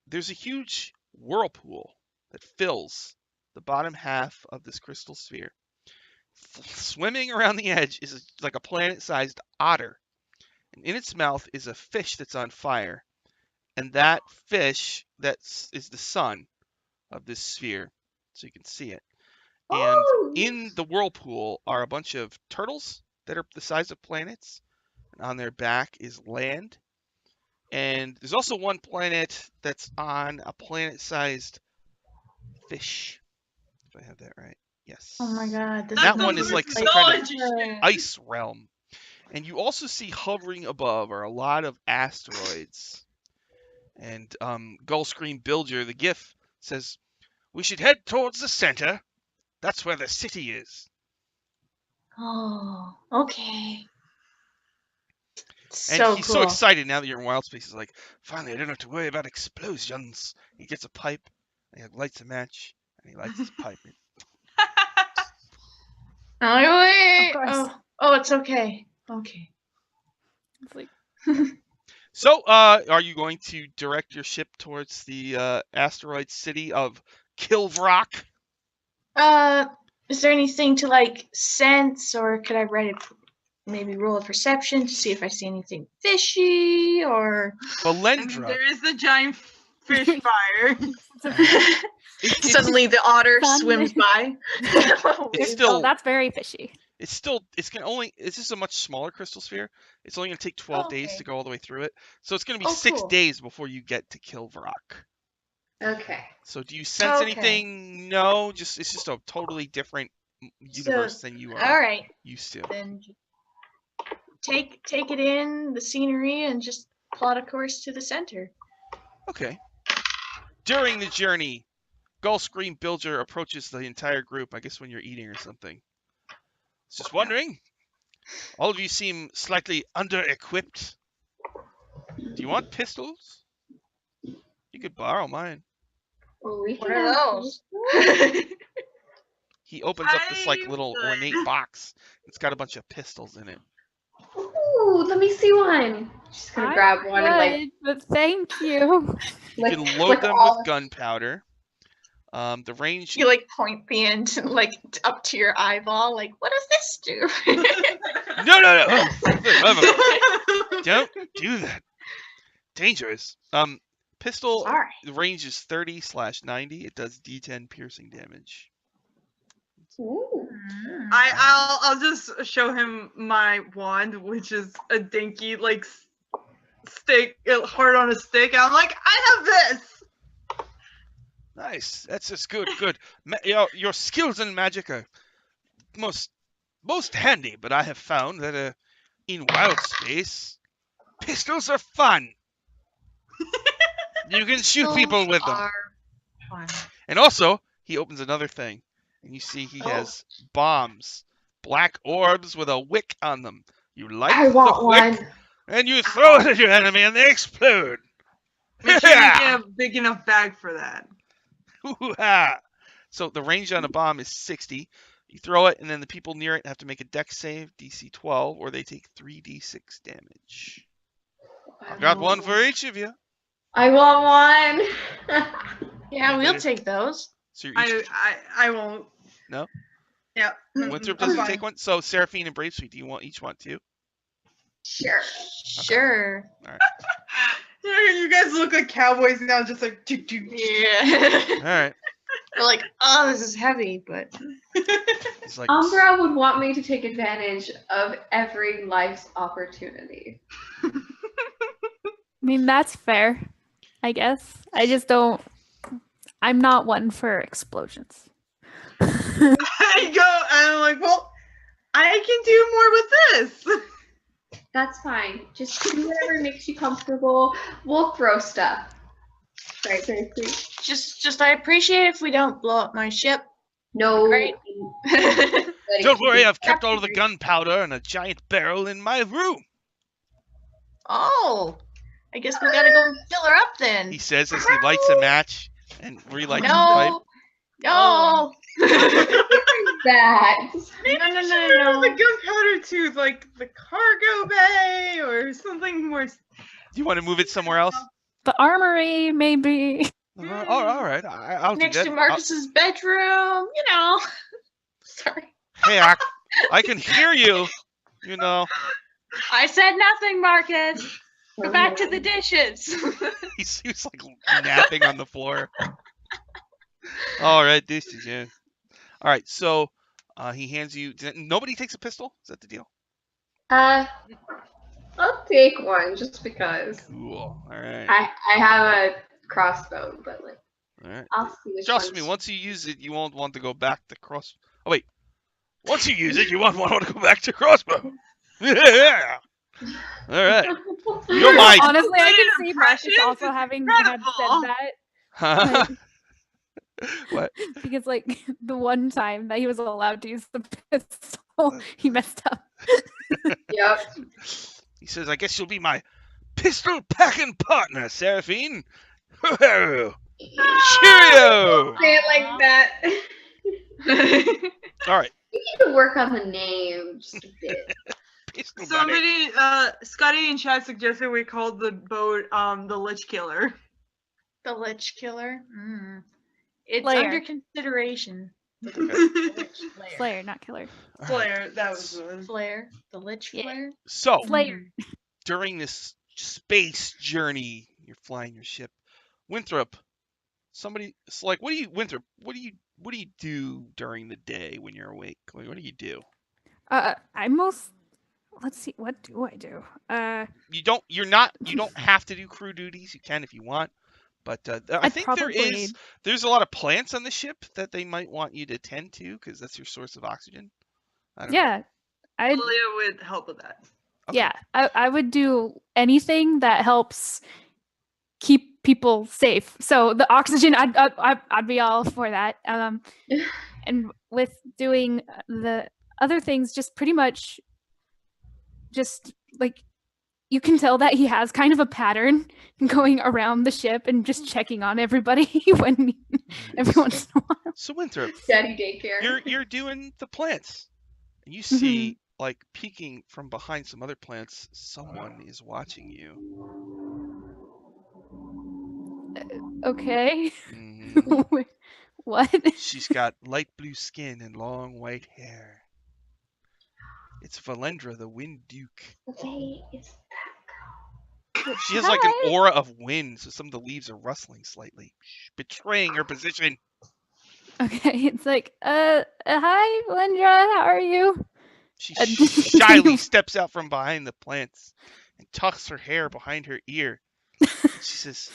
there's a huge whirlpool that fills the bottom half of this crystal sphere. Swimming around the edge is like a planet-sized otter, and in its mouth is a fish that's on fire, and that fish is the sun of this sphere, so you can see it. And Oh, in the whirlpool are a bunch of turtles that are the size of planets, and on their back is land. And there's also one planet that's on a planet-sized fish, if I have that right. Yes. Oh my god, this That is one is like some so kind of interesting. ice realm. And you also see hovering above are a lot of asteroids. And Gullscreen Bilger, the GIF, says, "We should head towards the center. That's where the city is." Oh, okay. And So he's cool. so excited now that you're in Wildspace. He's like, "Finally, I don't have to worry about explosions." He gets a pipe, and he lights a match, and he lights his pipe. Oh wait. Of course. Oh, it's okay. Okay. It's like, So, are you going to direct your ship towards the asteroid city of Kilvrock? Is there anything to like sense, or could I write it? Maybe roll a perception to see if I see anything fishy, or I mean, Valendra. there is the giant fish fire. suddenly the otter Suddenly. swims by. It's oh, still that's very fishy. it's just a much smaller crystal sphere. It's only gonna take 12 days Okay. to go all the way through it. So it's gonna be Oh, 6 cool. days before you get to Kilvrock. okay. So do you sense Okay. anything? No, it's just a totally different universe than you are All right, used to. then take it in the scenery and just plot a course to the center. Okay. During the journey, Gullscreen Bilger approaches the entire group, I guess when you're eating or something. Just wondering, all of you seem slightly under-equipped. Do you want pistols? You could borrow mine. Well, we What can are have those? He opens up this like little I ornate box. It's got a bunch of pistols in it. Ooh, let me see one. Just gonna grab one and like Good, but thank you. You like, can load like them all- with gunpowder. The range. You like point the end like up to your eyeball. Like, what does this do? No. Don't do that. Dangerous. Pistol. Sorry. The range is 30/90. It does D10 piercing damage. Ooh. I'll just show him my wand, which is a dinky like stick, hard on a stick. I'm like, I have this. Nice. That's just good. Your skills in magic are most handy, but I have found that in Wildspace, pistols are fun. You can shoot people with them. Are fun. And also, he opens another thing, and you see he has bombs, black orbs with a wick on them. You light I want the wick, one. and you throw it at your enemy, and they explode. Make sure you get a big enough bag for that. Hoo-ha. So the range on a bomb is 60. You throw it, and then the people near it have to make a dex save, DC 12, or they take 3d6 damage. I've got one for each of you. I want one. Yeah, we'll take those. So you're each, I won't. No? Yeah. Winthrop I'm doesn't fine. take one. So Seraphine and Brave Sweet, do you each want two? Sure. Sure. You guys look like cowboys now, just like do. Yeah. All right. We're like, oh, this is heavy, but It's like Umbra would want me to take advantage of every life's opportunity. I mean, that's fair, I guess. I just don't. I'm not one for explosions. I go, and I'm like, well, I can do more with this. That's fine. Just do whatever makes you comfortable. We'll throw stuff. Right, very sweet. just I appreciate if we don't blow up my ship. No. Great. don't worry, I've kept all of the gunpowder in a giant barrel in my room. Oh, I guess we gotta go fill her up then. He says as he lights a match and relights the pipe. No, that. no, The gunpowder to like the cargo bay or something more. Do you want to move it somewhere else? The armory, maybe. All right. I'll Next do to that. Marcus's bedroom, you know. Sorry. Hey, I can hear you. You know. I said nothing, Marcus. Go back to the dishes. He's like napping on the floor. All right, dishes, yeah. All right, so he hands you. Nobody takes a pistol. Is that the deal? I'll take one just because. Cool. All right. I have a crossbow, but like All right. I'll see which Trust one's- me, once you use it, you won't want to go back to cross. Oh wait, once you use it, you won't want to go back to crossbow. Yeah. All right. You're my. Honestly, I can see Marcus Impressions? also having had Incredible. said that. Huh? What? Because like the one time that he was allowed to use the pistol, he messed up. Yep. He says, "I guess you'll be my pistol packing partner, Seraphine." Cheerio. Say it like that. All right. We need to work on the name just a bit. Pistol buddy. Somebody, Scotty in chat suggested we called the boat the Lich Killer. The Lich Killer. It's Slayer. under consideration. Slayer, not killer. Slayer, that was the one. Flare. The Lich Yeah. Flare. So Slayer. during this space journey, you're flying your ship. Winthrop, it's like, Winthrop, what do you do during the day when you're awake? Like, what do you do? Let's see, what do I do? You don't have to do crew duties. You can if you want. But I think there's a lot of plants on the ship that they might want you to tend to because that's your source of oxygen. I don't know. Yeah, Julia would help with that. Okay. yeah, I would do anything that helps keep people safe. So the oxygen, I'd be all for that. And with doing the other things, just pretty much, just like you can tell that he has kind of a pattern going around the ship and just checking on everybody every once in a while. So Winthrop, Daddy daycare. you're doing the plants, and you see like peeking from behind some other plants, someone is watching you. Okay. Mhm. What? She's got light blue skin and long white hair. It's Valendra, the Wind Duke. Okay, it's She has like an aura of wind, so some of the leaves are rustling slightly, betraying her position. Okay, it's like, hi, Lendra, how are you? She shyly steps out from behind the plants and tucks her hair behind her ear. She says,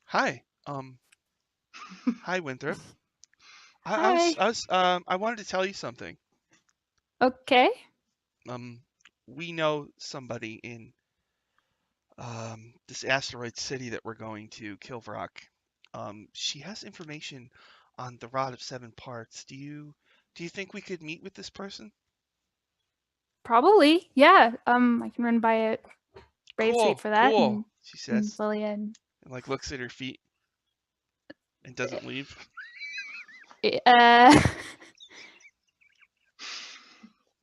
"Hi, hi, Winthrop. I wanted to tell you something. Okay. We know somebody in this asteroid city that we're going to, Kilvrock. She has information on the Rod of Seven Parts. Do you think we could meet with this person?" Probably, yeah. I can run by it. Brave Sweet for that. Cool, she And says, Lillian. and like looks at her feet and doesn't leave.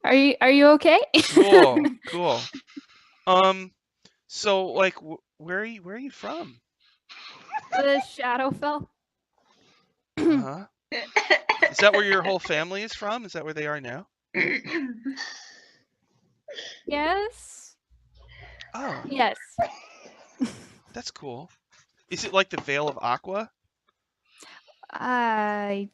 Are you okay? Cool. So like, where are you from? The Shadowfell. Huh? Is that where your whole family is from? Is that where they are now? Yes. Oh, Yes. that's cool. Is it like the Vale of Aqua? I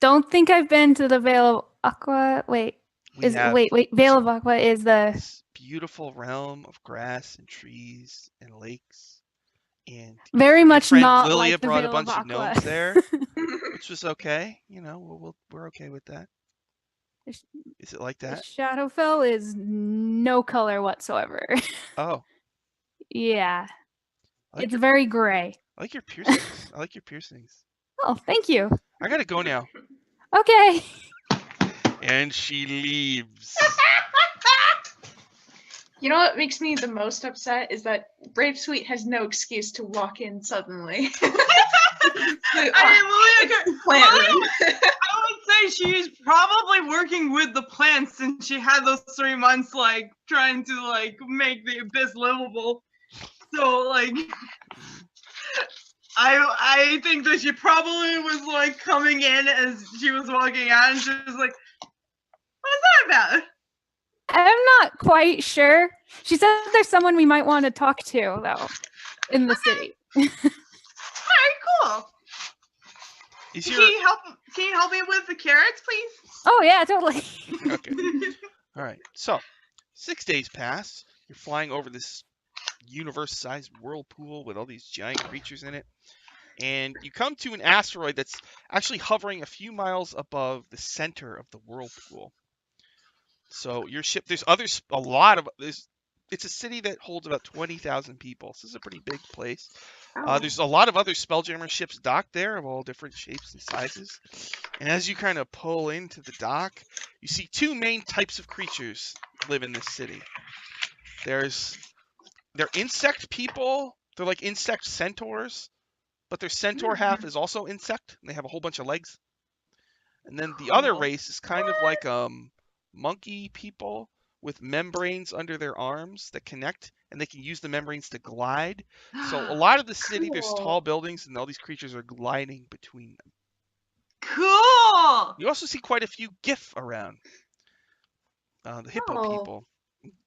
don't think I've been to the Vale of Aqua. Wait. We have Wait. Vale of Aqua is the this beautiful realm of grass and trees and lakes. And very your much friend not Lilia like the brought a Vale of bunch of Aqua. gnomes there, which was okay. You know, we're okay with that. Is it like that? Shadowfell is no color whatsoever. Oh, Yeah. I like It's your, very gray. I like your piercings. I like your piercings. Oh, thank you. I gotta go now. Okay. And she leaves. You know what makes me the most upset is that Brave Sweet has no excuse to walk in suddenly. Plant room. I would say she's probably working with the plants since she had those 3 months like trying to like make the abyss livable. So like I think that she probably was like coming in as she was walking out and she was like, what's that about? I'm not quite sure. She said there's someone we might want to talk to, though, in the city. Alright, cool. Is Can your you help me with the carrots, please? Oh, yeah, totally. okay? All right. So 6 days pass. You're flying over this universe-sized whirlpool with all these giant creatures in it, and you come to an asteroid that's actually hovering a few miles above the center of the whirlpool. So your ship, it's a city that holds about 20,000 people. So this is a pretty big place. There's a lot of other Spelljammer ships docked there of all different shapes and sizes. And as you kind of pull into the dock, you see two main types of creatures live in this city. They're insect people. They're like insect centaurs, but their centaur half is also insect, and they have a whole bunch of legs. And then the other race is kind of like monkey people with membranes under their arms that connect, and they can use the membranes to glide. So a lot of the city, there's tall buildings, and all these creatures are gliding between them. Cool. You also see quite a few GIF around. The hippo people.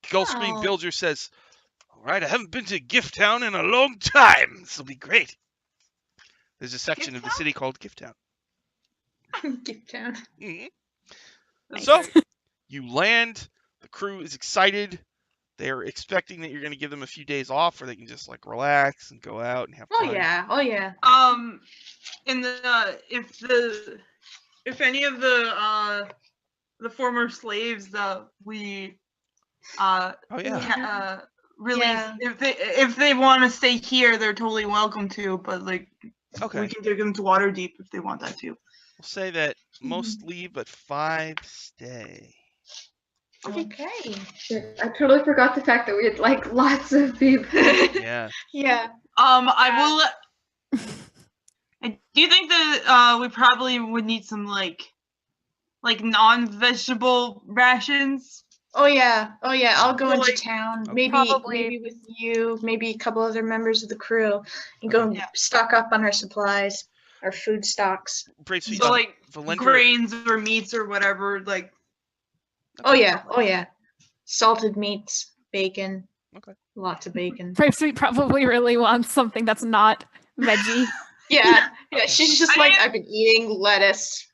Gullscreen Oh. Builder says, "All right, I haven't been to Gift Town in a long time. This will be great." There's a section of the city called Gift Town. Gift Town. Mm-hmm. So you land. The crew is excited. They're expecting that you're going to give them a few days off, where they can just like relax and go out and have fun. Oh yeah. Oh yeah. In the if any of the former slaves that we release, Yeah. if they want to stay here, they're totally welcome to. But like, Okay. we can take them to Waterdeep if they want that too. We'll say that most leave, but 5 stay. Okay. Shit, I totally forgot the fact that we had like lots of people. Yeah. Yeah. I will. Do you think that we probably would need some like non-vegetable rations? Oh yeah. Oh yeah. I'll go Well, into like- town. Okay. Probably. Maybe with you. Maybe a couple other members of the crew, and go Yeah. stock up on our supplies, our food stocks. Brave Sweet. So like Valendra- grains or meats or whatever. Like Oh yeah. Oh yeah. Salted meats, bacon. Okay. Lots of bacon. Brave Sweet probably really wants something that's not veggie. Yeah. Yeah. She's just I like, mean- I've been eating lettuce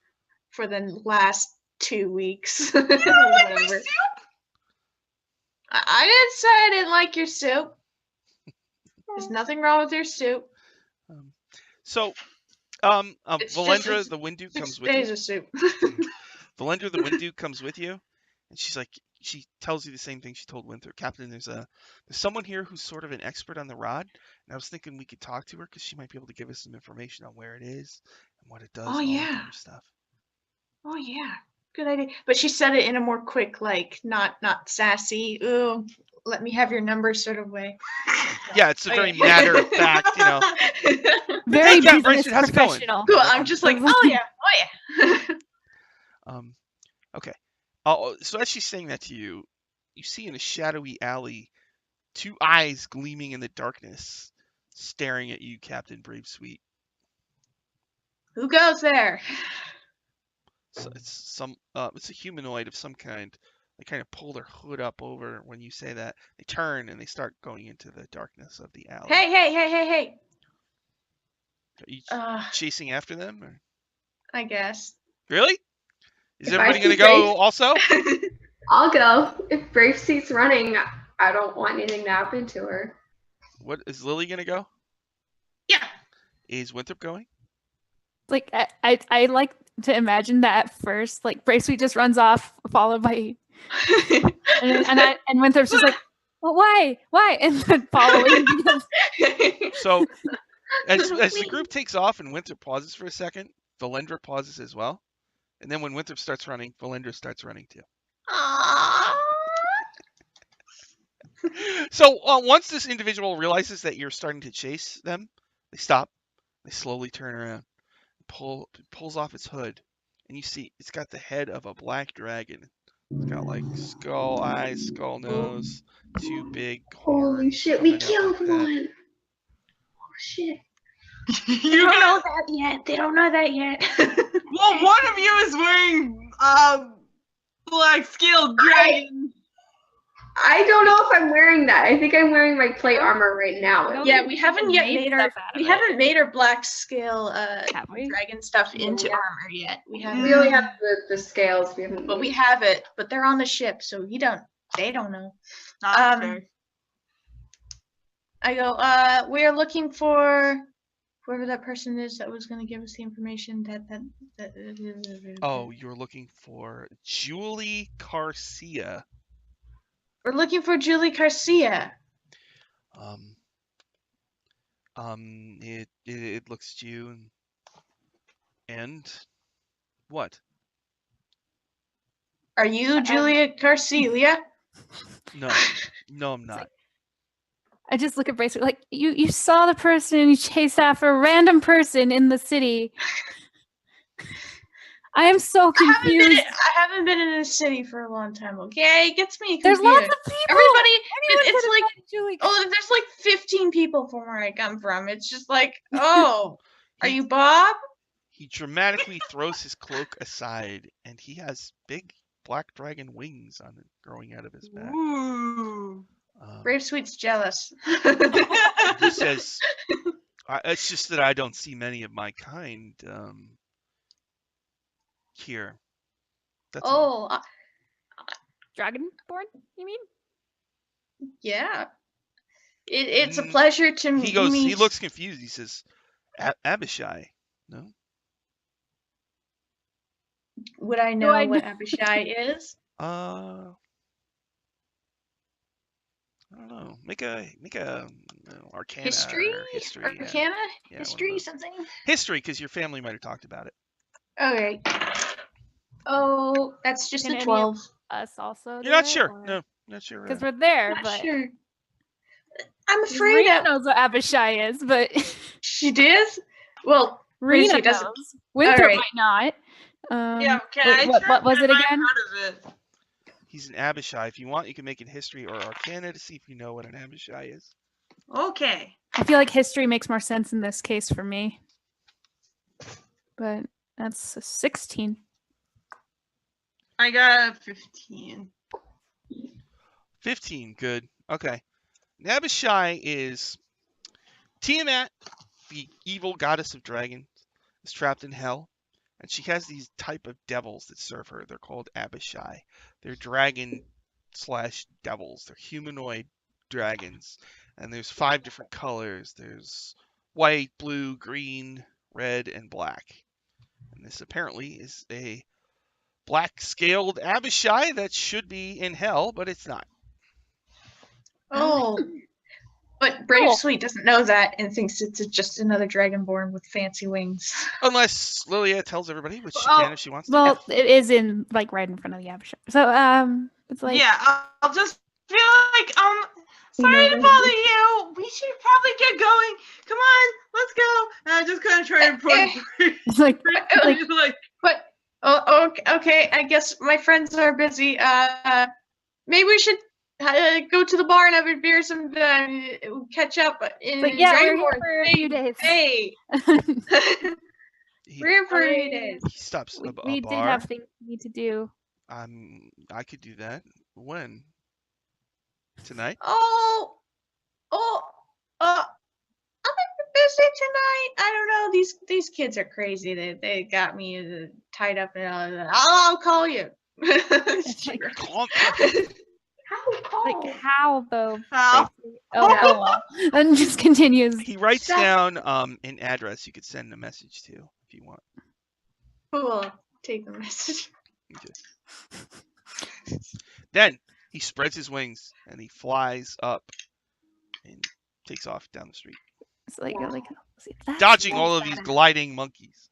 for the last 2 weeks. you don't like my Whatever. soup? I didn't say I didn't like your soup. There's nothing wrong with your soup. So, It's just- Valendra it's the Wind Duke 6 comes with days you. of soup. Valendra the Wind Duke comes with you, and she tells you the same thing she told Winthrop. Captain, there's someone here who's sort of an expert on the rod, and I was thinking we could talk to her because she might be able to give us some information on where it is and what it does. Oh, and all that yeah. kind of stuff. Oh yeah, good idea. But she said it in a more quick, like not sassy. Ooh, let me have your number sort of way. Yeah, it's a Oh, very yeah. matter of fact, you know. Very Cat business Bryson, how's it going? professional. Cool. I'm just like, oh yeah, oh yeah. Okay. So as she's saying that to you, you see in a shadowy alley 2 eyes gleaming in the darkness, staring at you, Captain Brave Sweet. Who goes there? So it's a humanoid of some kind. They kind of pull their hood up over when you say that. They turn and they start going into the darkness of the alley. Hey. Are you chasing after them? Or? I guess. Really? Is If everybody I going to see go Brave- also? I'll go. If Brave Seat's running, I don't want anything to happen to her. What is Lily going to go? Yeah. Is Winthrop going? Like I like to imagine that at first, like Braceweed just runs off, followed by and Winthrop's just like, well, why, and then following because So as the group takes off and Winthrop pauses for a second, Valendra pauses as well. And then when Winthrop starts running, Valendra starts running too. So once this individual realizes that you're starting to chase them, they stop. They slowly turn around, pulls off its hood, and you see it's got the head of a black dragon. It's got like skull eyes, skull nose, two big horns. Holy shit, we coming out killed like that. one. Oh shit. They don't know that yet. They don't know that yet. Well, one of you is wearing black scaled dragon. I don't know if I'm wearing that. I think I'm wearing my plate armor right now. Yeah, we haven't yet made our made our black scale Have we? dragon stuff into Yeah. armor yet. We haven't. We only have the scales. We haven't. But we have it. But they're on the ship, so they don't know. Not fair. I go. We are looking for whoever that person is that was going to give us the information. Oh, you're looking for Julie Garcia. We're looking for Julie Garcia. It looks at you and what? Are you Julia Garcia? No, I'm not. I just look at Bracelet like you saw the person and you chased after a random person in the city. I am so confused. I haven't been in a city for a long time. Okay, it gets me confused. There's lots of people. Everybody, Anyone it's could have like, gotten Julie. oh, there's like 15 people from where I come from. It's just like, oh, are you Bob? He dramatically throws his cloak aside, and he has big black dragon wings on it growing out of his back. Ooh. Brave Sweet's jealous. He says, "It's just that I don't see many of my kind here." That's all. Oh, Dragonborn, you mean? yeah. It's a pleasure to meet. He goes. He looks confused. He says, "Abishai, no." Would I know what Abishai is? I don't know. Make a Arcana. History? Or history. Arcana? Yeah, History? Something? History, because your family might have talked about it. Okay. Oh, that's just Can a any of 12. Us also. You're not sure. No, not sure. Because we're there, Not but sure. I'm afraid Rena of. knows what Abishai is, but She did? Well, Rena Bracelet doesn't. knows. Winthrop Alright. might not. Yeah, can wait, I what check? was it I've again? heard of it. He's an Abishai. If you want, you can make it history or Arcana to see if you know what an Abishai is. Okay. I feel like history makes more sense in this case for me. But that's a 16. I got a 15. 15, good. Okay. An Abishai is Tiamat, the evil goddess of dragons, is trapped in hell, and she has these type of devils that serve her. They're called Abishai. They're dragon/devils. They're humanoid dragons, and there's 5 different colors. There's white, blue, green, red, and black. And this apparently is a black scaled Abishai that should be in hell, but it's not. Oh. But Brave Cool. Sweet doesn't know that and thinks it's just another dragonborn with fancy wings. Unless Lilia tells everybody, which she Oh, can if she wants to. Well, it is in like right in front of the Abishai. So it's like Yeah, I'll just feel like sorry to bother you. We should probably get going. Come on, let's go. And I just kind of try to put it's like But oh, okay. I guess my friends are busy. Maybe we should go to the bar and have a beer sometime. Catch up in yeah, we're here Dragonborn. for a few days. Hey. Wherever it is. He stops We, a we did bar. have things we need to do. I could do that. When? Tonight? Oh, I'm busy tonight. I don't know. These kids are crazy. They got me tied up and I'll call you. Sure. Call- Like how though? How? Basically. Oh well. And just continues. He writes Shut- down an address you could send a message to if you want. Cool. Take the message. Okay. Then he spreads his wings and he flies up and takes off down the street, It's like that's dodging all of these gliding monkeys.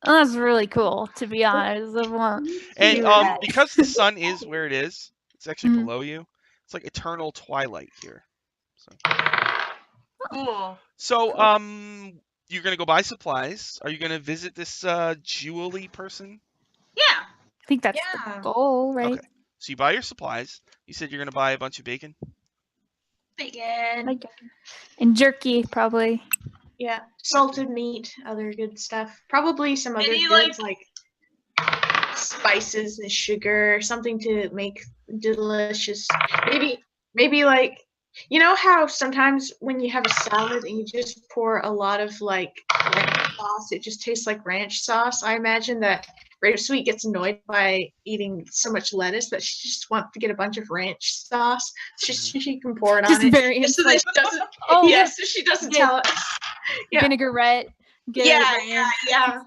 That's really cool, to be honest. I want to And do that. because the sun is where it is, it's actually Mhm. below you. It's like eternal twilight here. Cool. So you're gonna go buy supplies. Are you gonna visit this Julie person? Yeah. I think that's Yeah. the goal, right? Okay. So you buy your supplies. You said you're gonna buy a bunch of bacon. Bacon. Like, and jerky, probably. Yeah. Salted meat, other good stuff. Probably some other Any, goods like spices and sugar, something to make delicious. Maybe like, you know how sometimes when you have a salad and you just pour a lot of like ranch sauce, it just tastes like ranch sauce. I imagine that Rita Sweet gets annoyed by eating so much lettuce that she just wants to get a bunch of ranch sauce so she can pour it on Just it. very Just so that she doesn't. Oh, Yeah, so she doesn't yeah. tell us. Yeah. Vinaigrette. Get Yeah.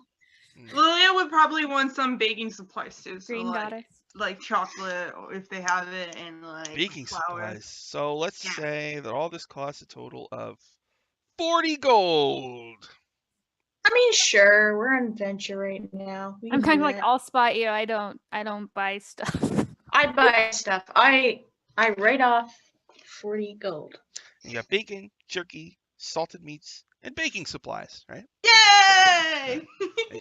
Lilia would probably want some baking supplies too. So Green like, goddess. like chocolate, or if they have it, and like Baking flour. supplies. So let's Yeah. say that all this costs a total of 40 gold. I mean, sure, we're on adventure right now. We I'm can kind do of like, that. I'll spot you. I don't buy stuff. I buy stuff. I write off 40 gold. You got bacon, jerky, salted meats, and baking supplies, right? Yay!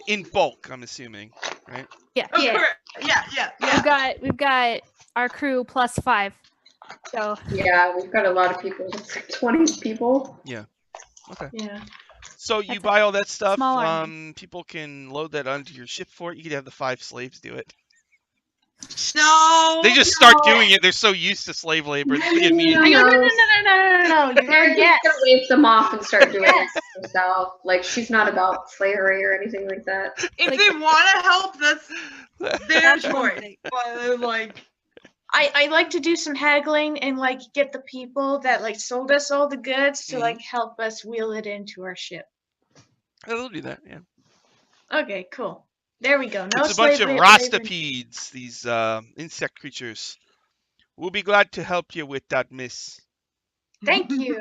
In bulk, I'm assuming, right? Yeah. Of Yeah. course. Yeah. We've got our crew plus 5. So Yeah, we've got a lot of people. It's like 20 people. Okay. Yeah. So you That's a buy all that stuff. small army. People can load that onto your ship for it. You could have the 5 slaves do it. No. They just start doing it. They're so used to slave labor. They immediately. No. No. You're our Karen's guest. gonna wave them off and start doing it herself. Like she's not about slavery or anything like that. If Like- they want to help, that's their That's one choice. thing. But like, I like to do some haggling and like get the people that like sold us all the goods to like help us wheel it into our ship. They'll do that. Yeah. Okay, cool. There we go. No It's a bunch of slave labor. rostapedes, these insect creatures. We'll be glad to help you with that, miss. Thank you.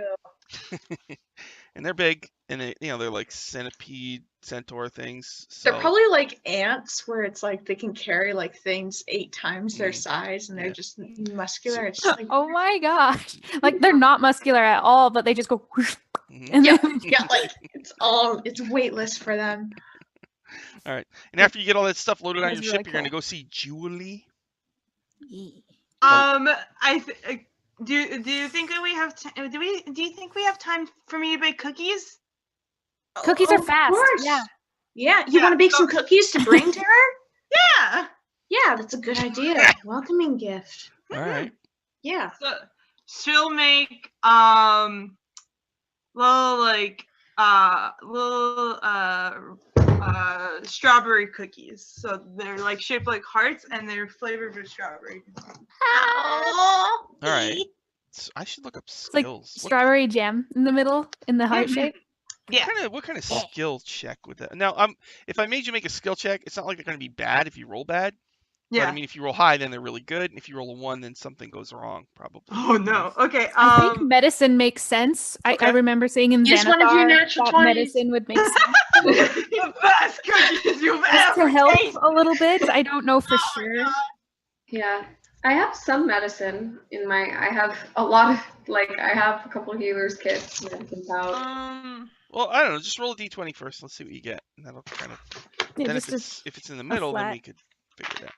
And they're big, and they're like centipede, centaur things. So They're probably like ants, where it's like they can carry like things 8 times their Mm. size, and they're Yeah. just muscular. It's just like oh my gosh. Like they're not muscular at all, but they just go whoosh, Mhm. and Yeah. then yeah, like it's weightless for them. All right. And after you get all that stuff loaded on That's your really ship, you're gonna cool. go see Julie. do you think that we have do you think we have time for me to bake cookies? cookies Oh, are of fast. course. Yeah. Yeah, you Yeah, want to bake some cookies to bring to her? Yeah. Yeah, that's a good idea. Welcoming gift. All right. Yeah. So she'll make strawberry cookies. So they're like shaped like hearts and they're flavored with strawberry. Oh, All right. I should look up It's like skills. strawberry jam in the middle in the heart Mhm. shape. Yeah. What kind of skill check would that? Now, if I made you make a skill check, it's not like they're going to be bad if you roll bad. But Yeah. I mean, if you roll high, then they're really good. And if you roll a 1, then something goes wrong, probably. Oh no. Okay. I think medicine makes sense. I Okay. remember saying in Use one of your Xanathar natural that 20s. medicine would make sense the best cookies you've just to ever help tasted. a little bit. I don't know for Oh my sure. God. Yeah. I have some medicine in my. I have a lot of I have a couple healers kits medicines out. Well, I don't know. Just roll a d20 first. Let's see what you get. And that'll kind of. Yeah, Then just if it's in the middle, then flat. we could figure it out.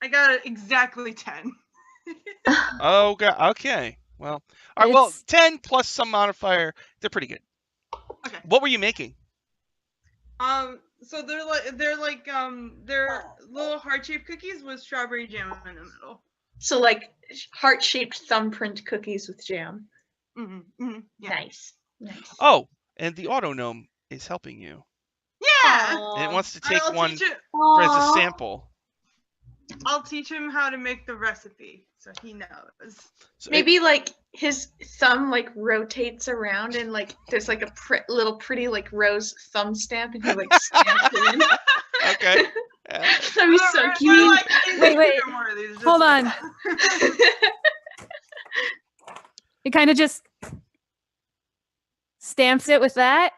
I got exactly 10. Oh, God. Okay. Well, all right. Well, It's- 10 plus some modifier. They're pretty good. Okay. What were you making? So they're little heart-shaped cookies with strawberry jam in the middle. So like heart-shaped thumbprint cookies with jam. Yeah. Nice. Oh, and the auto gnome is helping you. Yeah. And it wants to take I'll one teach it. as a sample. I'll teach him how to make the recipe so he knows. So Maybe like his thumb like rotates around and like there's like a little pretty like rose thumb stamp and he like stamps it in. Okay. Yeah. That'd be so cute. Wait. Hold on. It kind of just stamps it with that.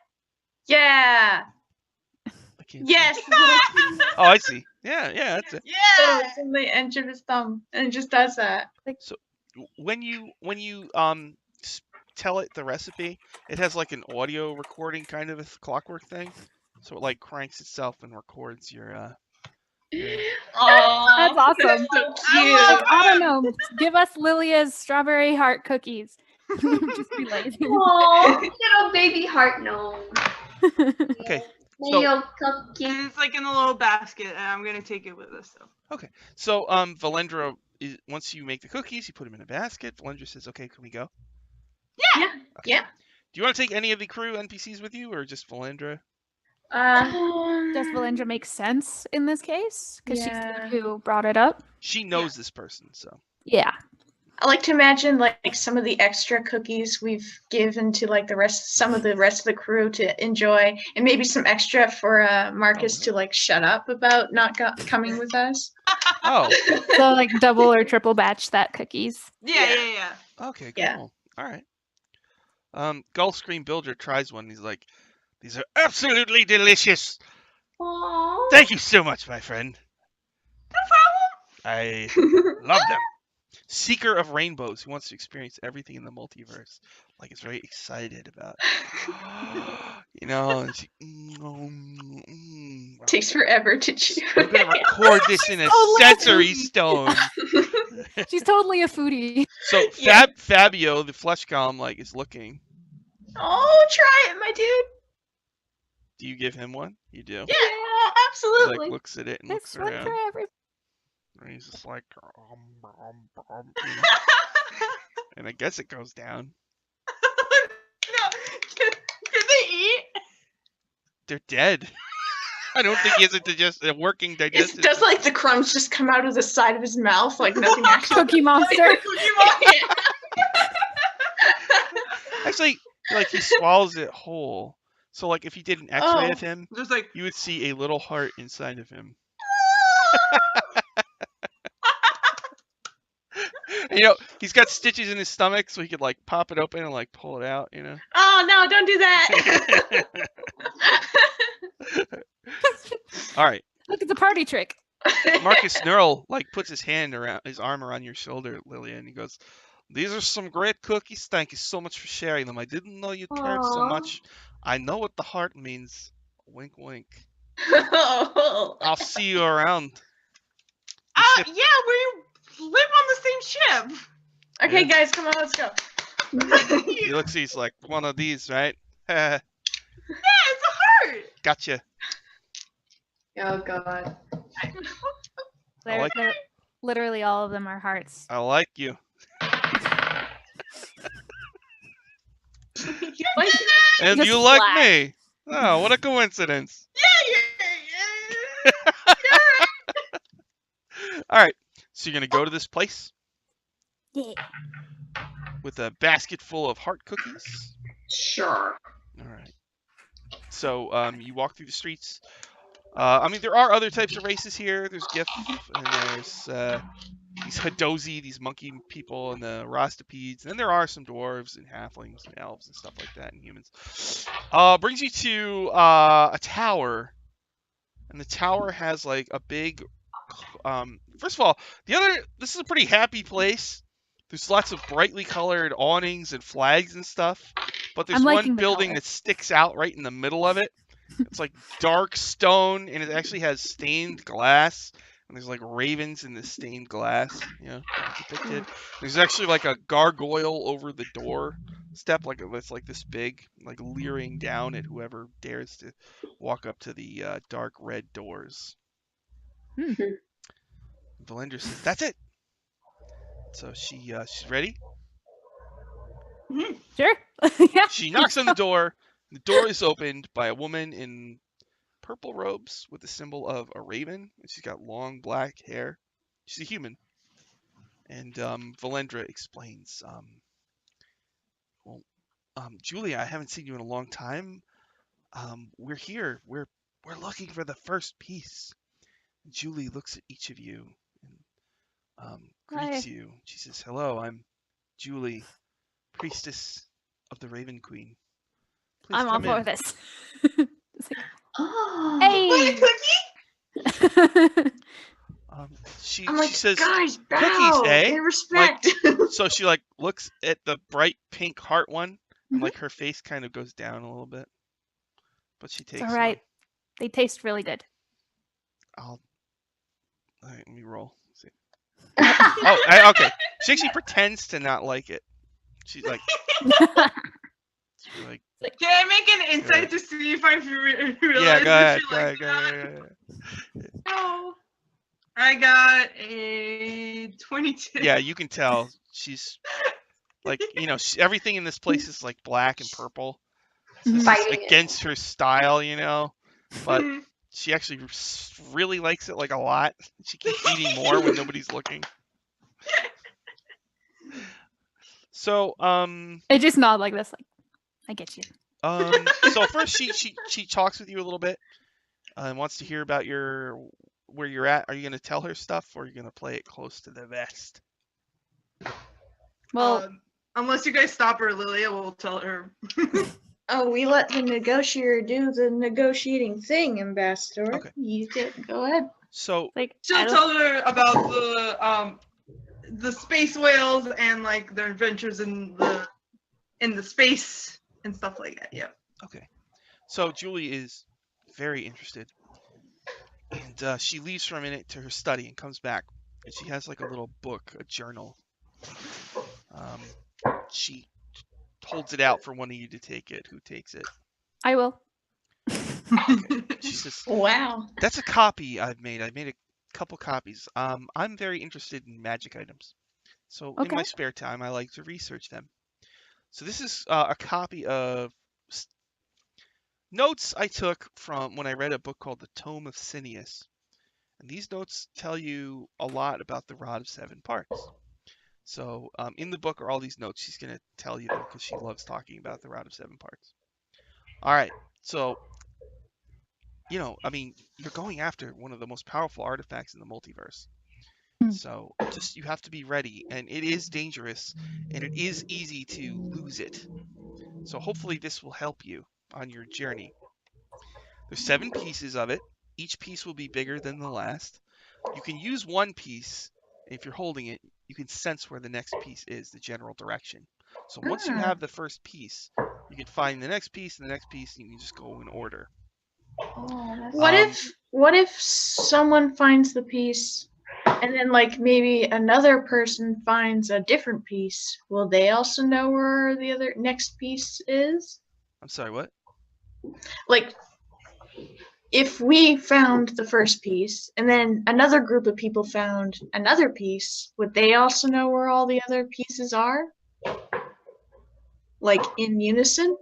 Yeah. I can't- Yes. Oh, I see. Yeah, that's it. Oh, Yeah. it's in the edge of his thumb and it just does that. When you tell it the recipe, it has like an audio recording kind of a clockwork thing, so it like cranks itself and records your. Oh, That's awesome. so Like, cute. I don't know. Give us Lilia's strawberry heart cookies. Just be lazy. Aw, little baby heart gnome. Okay. Little cookie. And it's like in a little basket, and I'm gonna take it with us. So Valendra, once you make the cookies, you put them in a basket. Valendra says, "Okay, can we go?" Yeah. Okay. Yeah. Do you want to take any of the crew NPCs with you, or just Valendra? Does Valendra make sense in this case? Because she's the Yeah. one who brought it up. She knows this person, so. Yeah. I like to imagine like some of the extra cookies we've given to like some of the rest of the crew to enjoy, and maybe some extra for Marcus to like shut up about not coming with us. Oh, So like double or triple batch that cookies. Yeah. okay, cool. Yeah. All right. Gulfstream Builder tries one. He's like, "These are absolutely delicious. Aw. Thank you so much, my friend. I love them." Seeker of Rainbows, who wants to experience everything in the multiverse, like is very excited about, and she, Takes forever to chew. I'm gonna record this in a totally sensory stone. She's totally a foodie. So Yeah. Fabio, the flesh golem, like is looking. Oh, try it, my dude. Do you give him one? You do. Yeah, He absolutely. like looks at it and looks This one around. for every. And he's just like, and I guess it goes down. No, can they eat? They're dead. I don't think he has a working digestive. Does like the crumbs just come out of the side of his mouth like nothing actually? Cookie Monster. Actually, like he swallows it whole. So like if you did an X-ray of him, Just like you would see a little heart inside of him. And, he's got stitches in his stomach, so he could like pop it open and like pull it out. Oh no! Don't do that. All right, Look, it's a party trick. Marcus Knurl like puts his arm around your shoulder, Lillian, and he goes, "These are some great cookies. Thank you so much for sharing them. I didn't know you cared so Aw. much. I know what the heart means. Wink, wink. Oh. I'll see you around." yeah, we live on the same ship. Okay, Yeah. guys, come on, let's go. He looks, he's like, "One of these, right?" Yeah, it's a heart. Gotcha. Oh god. like- Literally all of them are hearts. I like you. Like, And Just you like black. me. Oh, what a coincidence. Yeah. All right. So you're going to go to this place Yeah. with a basket full of heart cookies. Sure. All right. So you walk through the streets. There are other types of races here. There's Gif, and there's these Hadozi, these monkey people, and the Rastapeds. And then there are some dwarves and halflings and elves and stuff like that, and humans. Brings you to a tower. And the tower has like a big... first of all, this is a pretty happy place. There's lots of brightly colored awnings and flags and stuff. But there's I'm one liking the building color. that sticks out right in the middle of it. It's like dark stone, and it actually has stained glass. And there's like ravens in the stained glass, it's depicted. There's actually like a gargoyle over the door step that's like this big, like leering down at whoever dares to walk up to the dark red doors. Hmm. Valendra says, "That's it." So she's ready. Sure. Yeah. She knocks on the door. The door is opened by a woman in purple robes with the symbol of a raven. And she's got long black hair. She's a human. And Valendra explains, well, Julia, I haven't seen you in a long time. We're here. We're looking for the first piece. Julie looks at each of you and greets Hi. you. She says, "Hello, I'm Julie, priestess of the Raven Queen. Please I'm all come for in." this. It's like, Oh. Want a cookie? She I'm like, she says, guys, "Cookies, bow eh?" in respect. So she like looks at the bright pink heart one, and Mhm. like her face kind of goes down a little bit, but she It's takes all right. one. They taste really good. All right, let me roll. See. Okay. She actually pretends to not like it. She's like, Can I make an insight to see if I realize yeah, go that ahead, she go likes ahead. that? Oh, I got a 22. Yeah, you can tell she's like, everything in this place is like black and purple. So this is Fighting it. against her style, but she actually really likes it like a lot. She keeps eating more when nobody's looking. So, I just nod like this, like, I get you. so first she talks with you a little bit and wants to hear about where you're at. Are you going to tell her stuff, or are you going to play it close to the vest? Well, Unless you guys stop her, Lilia will tell her. Oh, we let the negotiator do the negotiating thing, Ambassador. Okay. You go ahead. So like, She'll I don't- tell her about the space whales and like their adventures in the space and stuff like that. Yeah. okay. So Julie is very interested, and she leaves for a minute to her study and comes back, and she has like a little book, a journal. She holds it out for one of you to take it. Who takes it? I will. Okay. She says, Wow. "That's a copy I've made. I made a couple copies. I'm very interested in magic items, so in my Okay. spare time, I like to research them. So this is a copy of notes I took from when I read a book called The Tome of Cineas. And these notes tell you a lot about the Rod of Seven Parts. So in the book are all these notes. She's going to tell you them because she loves talking about the Rod of Seven Parts. All right. So, you're going after one of the most powerful artifacts in the multiverse. So just you have to be ready, and it is dangerous, and it is easy to lose it. So hopefully this will help you on your journey. There's 7 pieces of it. Each piece will be bigger than the last. You can use one piece. If you're holding it, you can sense where the next piece is, the general direction. So once you have the first piece, you can find the next piece and the next piece, and you can just go in order. What if someone finds the piece and then like maybe another person finds a different piece? Will they also know where the other next piece is? I'm sorry, what? Like if we found the first piece and then another group of people found another piece, would they also know where all the other pieces are? Like in unison?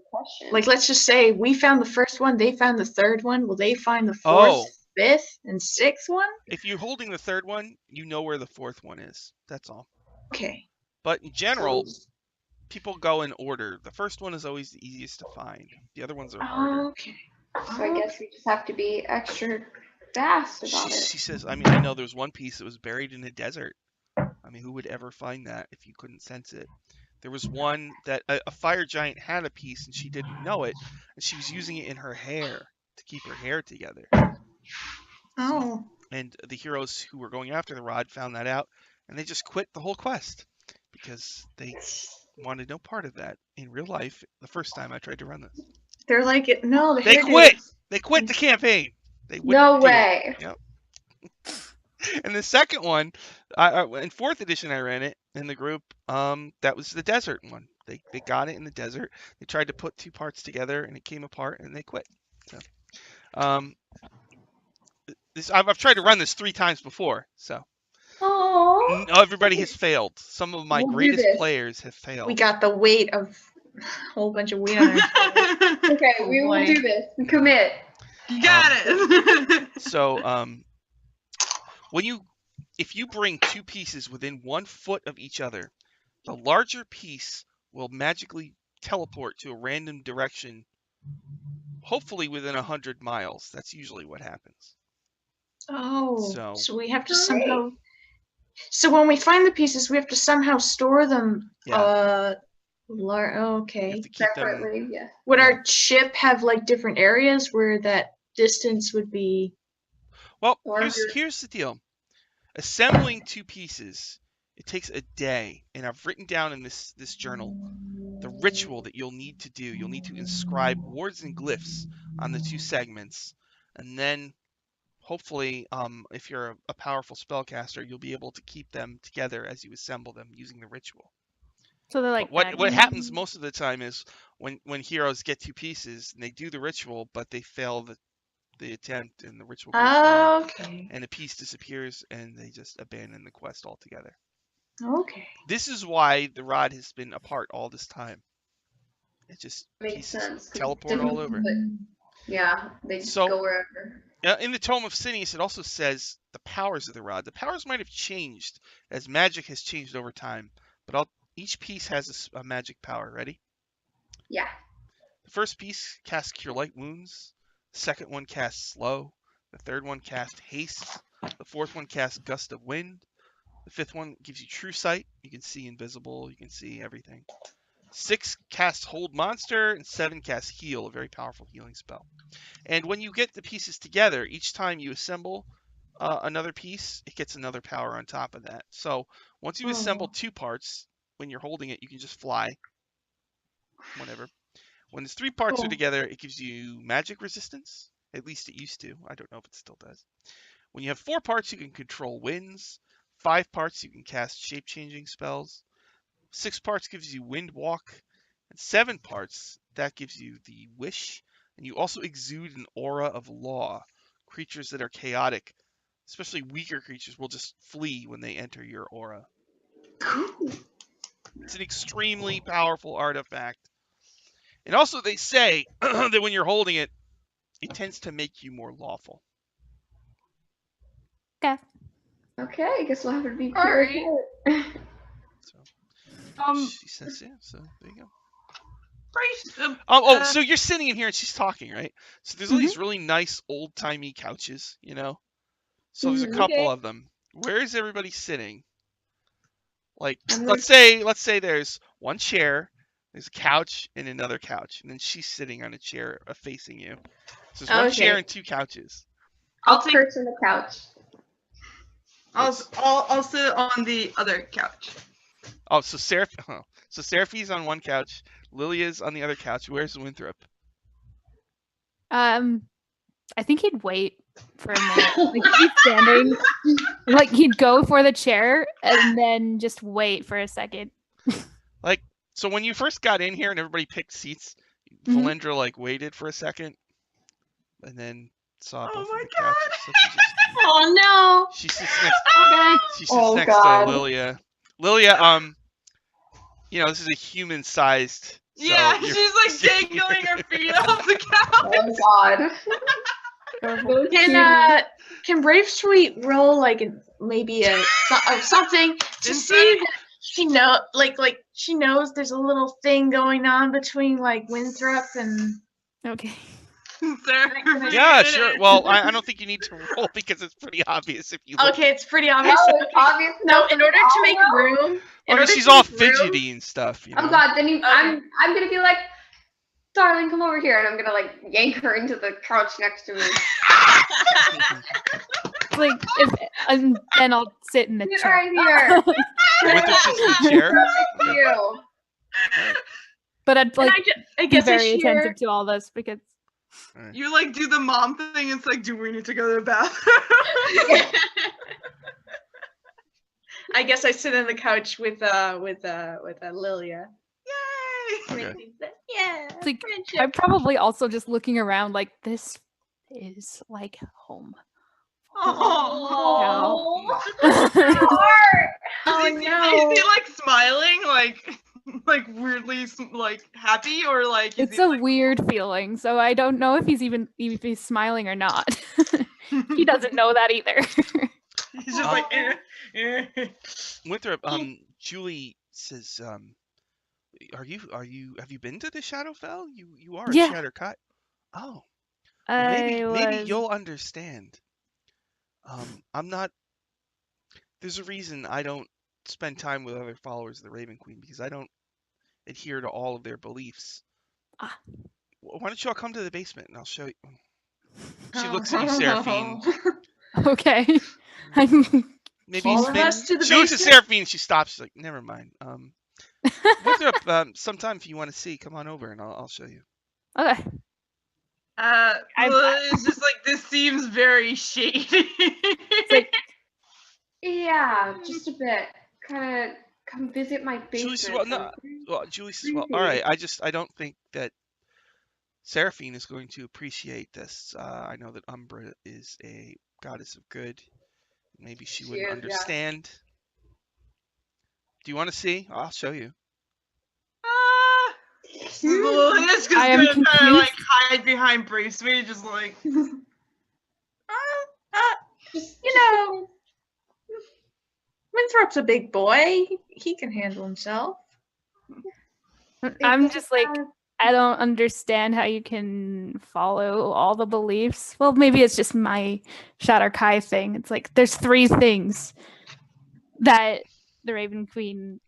Like let's just say we found the first one, they found the third one. Will they find the fourth, fifth, and sixth one? If you're holding the third one, you know where the fourth one is. That's all. Okay. But in general, people go in order. The first one is always the easiest to find. The other ones are harder. Okay. So I guess we just have to be extra fast about it. She says, I know there's one piece that was buried in a desert. Who would ever find that if you couldn't sense it? There was one that a fire giant had a piece and she didn't know it, and she was using it in her hair to keep her hair together. Oh. And the heroes who were going after the rod found that out, and they just quit the whole quest because they wanted no part of that. In real life, the first time I tried to run this, They're like, no, they quit. They quit the campaign. They wouldn't No do way. it. Yep. And the second one, in 4th edition, I ran it in the group. That was the desert one. They got it in the desert. They tried to put two parts together, and it came apart, and they quit. So, I've tried to run this 3 times before, so Oh. everybody has failed. Some of my We'll do greatest this. players have failed. We got the weight of a whole bunch of weight on our shoulders. Okay, Oh, we will boy. do this. Commit. You got it. So, if you bring 2 pieces within 1 foot of each other, the larger piece will magically teleport to a random direction, hopefully within 100 miles. That's usually what happens. Oh, so we have to Great. somehow. So when we find the pieces, we have to somehow store them. Yeah. You Okay. have to keep them. Separately, yeah. Would our ship have like different areas where that distance would be? Well, Or here's the deal. Assembling 2 pieces, it takes a day, and I've written down in this journal the ritual that you'll need to do. You'll need to inscribe words and glyphs on the 2 segments, and then hopefully, if you're a powerful spellcaster, you'll be able to keep them together as you assemble them using the ritual. So they're like But what happens most of the time is when heroes get 2 pieces and they do the ritual, but they fail the attempt and the ritual goes wrong, Okay. and a piece disappears and they just abandon the quest altogether. Okay. This is why the rod has been apart all this time. It just Makes pieces sense. 'cause teleport different- all over. Yeah, they just So- go wherever. In the Tome of Cineas, it also says the powers of the rod. The powers might have changed as magic has changed over time, but each piece has a magic power. Ready? Yeah. The first piece casts Cure Light Wounds. The second one casts Slow. The third one casts Haste. The fourth one casts Gust of Wind. The fifth one gives you True Sight. You can see invisible. You can see everything. 6 casts Hold Monster, and 7 casts Heal, a very powerful healing spell. And when you get the pieces together, each time you assemble another piece, it gets another power on top of that. So once you've assembled 2 parts, when you're holding it, you can just fly. Whatever. When there's 3 parts are Cool. together, it gives you magic resistance. At least it used to. I don't know if it still does. When you have 4 parts, you can control winds. 5 parts, you can cast shape-changing spells. 6 parts gives you Wind Walk. And 7 parts, that gives you the Wish. And you also exude an aura of law. Creatures that are chaotic, especially weaker creatures, will just flee when they enter your aura. It's an extremely powerful artifact. And also they say that when you're holding it, it tends to make you more lawful. Okay. Okay, I guess we'll have to be Alright. prepared. So she says, yeah, so there you go. Bryce, So you're sitting in here and she's talking, right? So there's all these Mm-hmm. really nice old-timey couches, you know? So there's a couple of them. Where is everybody sitting? Like, let's say there's one chair, there's a couch, and another couch, and then she's sitting on a chair facing you. So there's one chair Okay. and 2 couches. I'll take- perch on the couch. I'll sit on the other couch. Oh, so Seraphi's on one couch, Lilia's on the other couch. Where's Winthrop? I think he'd wait for a minute. Like he'd be standing, like he'd go for the chair and then just wait for a second. So when you first got in here and everybody picked seats, Mhm. Valendra like waited for a second, and then saw Oh both my of the couches. So Oh no. she sits next. Okay. She sits Oh, next God. to Lilia. Lilia, this is a human-sized. So Yeah, you're- she's like dangling her feet off the couch. Oh God. Can Brave Sweet roll like maybe something to see that she she knows there's a little thing going on between like Winthrop and Okay. Sarah, Yeah, sure. Well, I don't think you need to roll because it's pretty obvious if you look. okay, it's pretty obvious. Oh, it's obvious. No, in order to make room. Well, she's all fidgety and stuff, you know. Oh God, then I'm gonna be like, darling, come over here, and I'm gonna like yank her into the couch next to me. Like and then I'll sit in the Get chair. right here. Winthrop sits in the chair. Thank you. But I'd like I be guess I very share. attentive to all this because You like do the mom thing. It's like, do we need to go to the bathroom? I guess I sit on the couch with Lilia. Okay. Yeah. It's like friendship. I'm probably also just looking around like this is like home. Oh. Oh Is he no. like smiling, like weirdly like happy, or like is It's he a like weird feeling, so I don't know if he's smiling or not. He doesn't know that either. He's just like. Winthrop, Julie says, have you been to the Shadowfell? You are a Yeah. Shattercut. Oh, well, I maybe was you'll understand. I'm not. There's a reason I don't spend time with other followers of the Raven Queen, because I don't adhere to all of their beliefs. Ah. Why don't you all come to the basement and I'll show you? She looks at you, Seraphine. okay. Maybe All it's of maybe, us to the she looks at basement? Seraphine and she stops. She's like, never mind. Winthrop, sometime if you want to see, come on over and I'll show you. Okay. It's just like this seems very shady. It's like Yeah, just a bit. Kind of come visit my Julie basement. says, well, no. Well, Julie says, well, all right. I don't think that Seraphine is going to appreciate this. I know that Umbra is a goddess of good. Maybe she wouldn't is, yeah. understand. Do you want to see? I'll show you. This is I am gonna kind of confused. like hide behind Braceway, just like. You know, Winthrop's a big boy. He can handle himself. I'm just like I don't understand how you can follow all the beliefs. Well, maybe it's just my Shatter Kai thing. It's like there's 3 things that the Raven Queen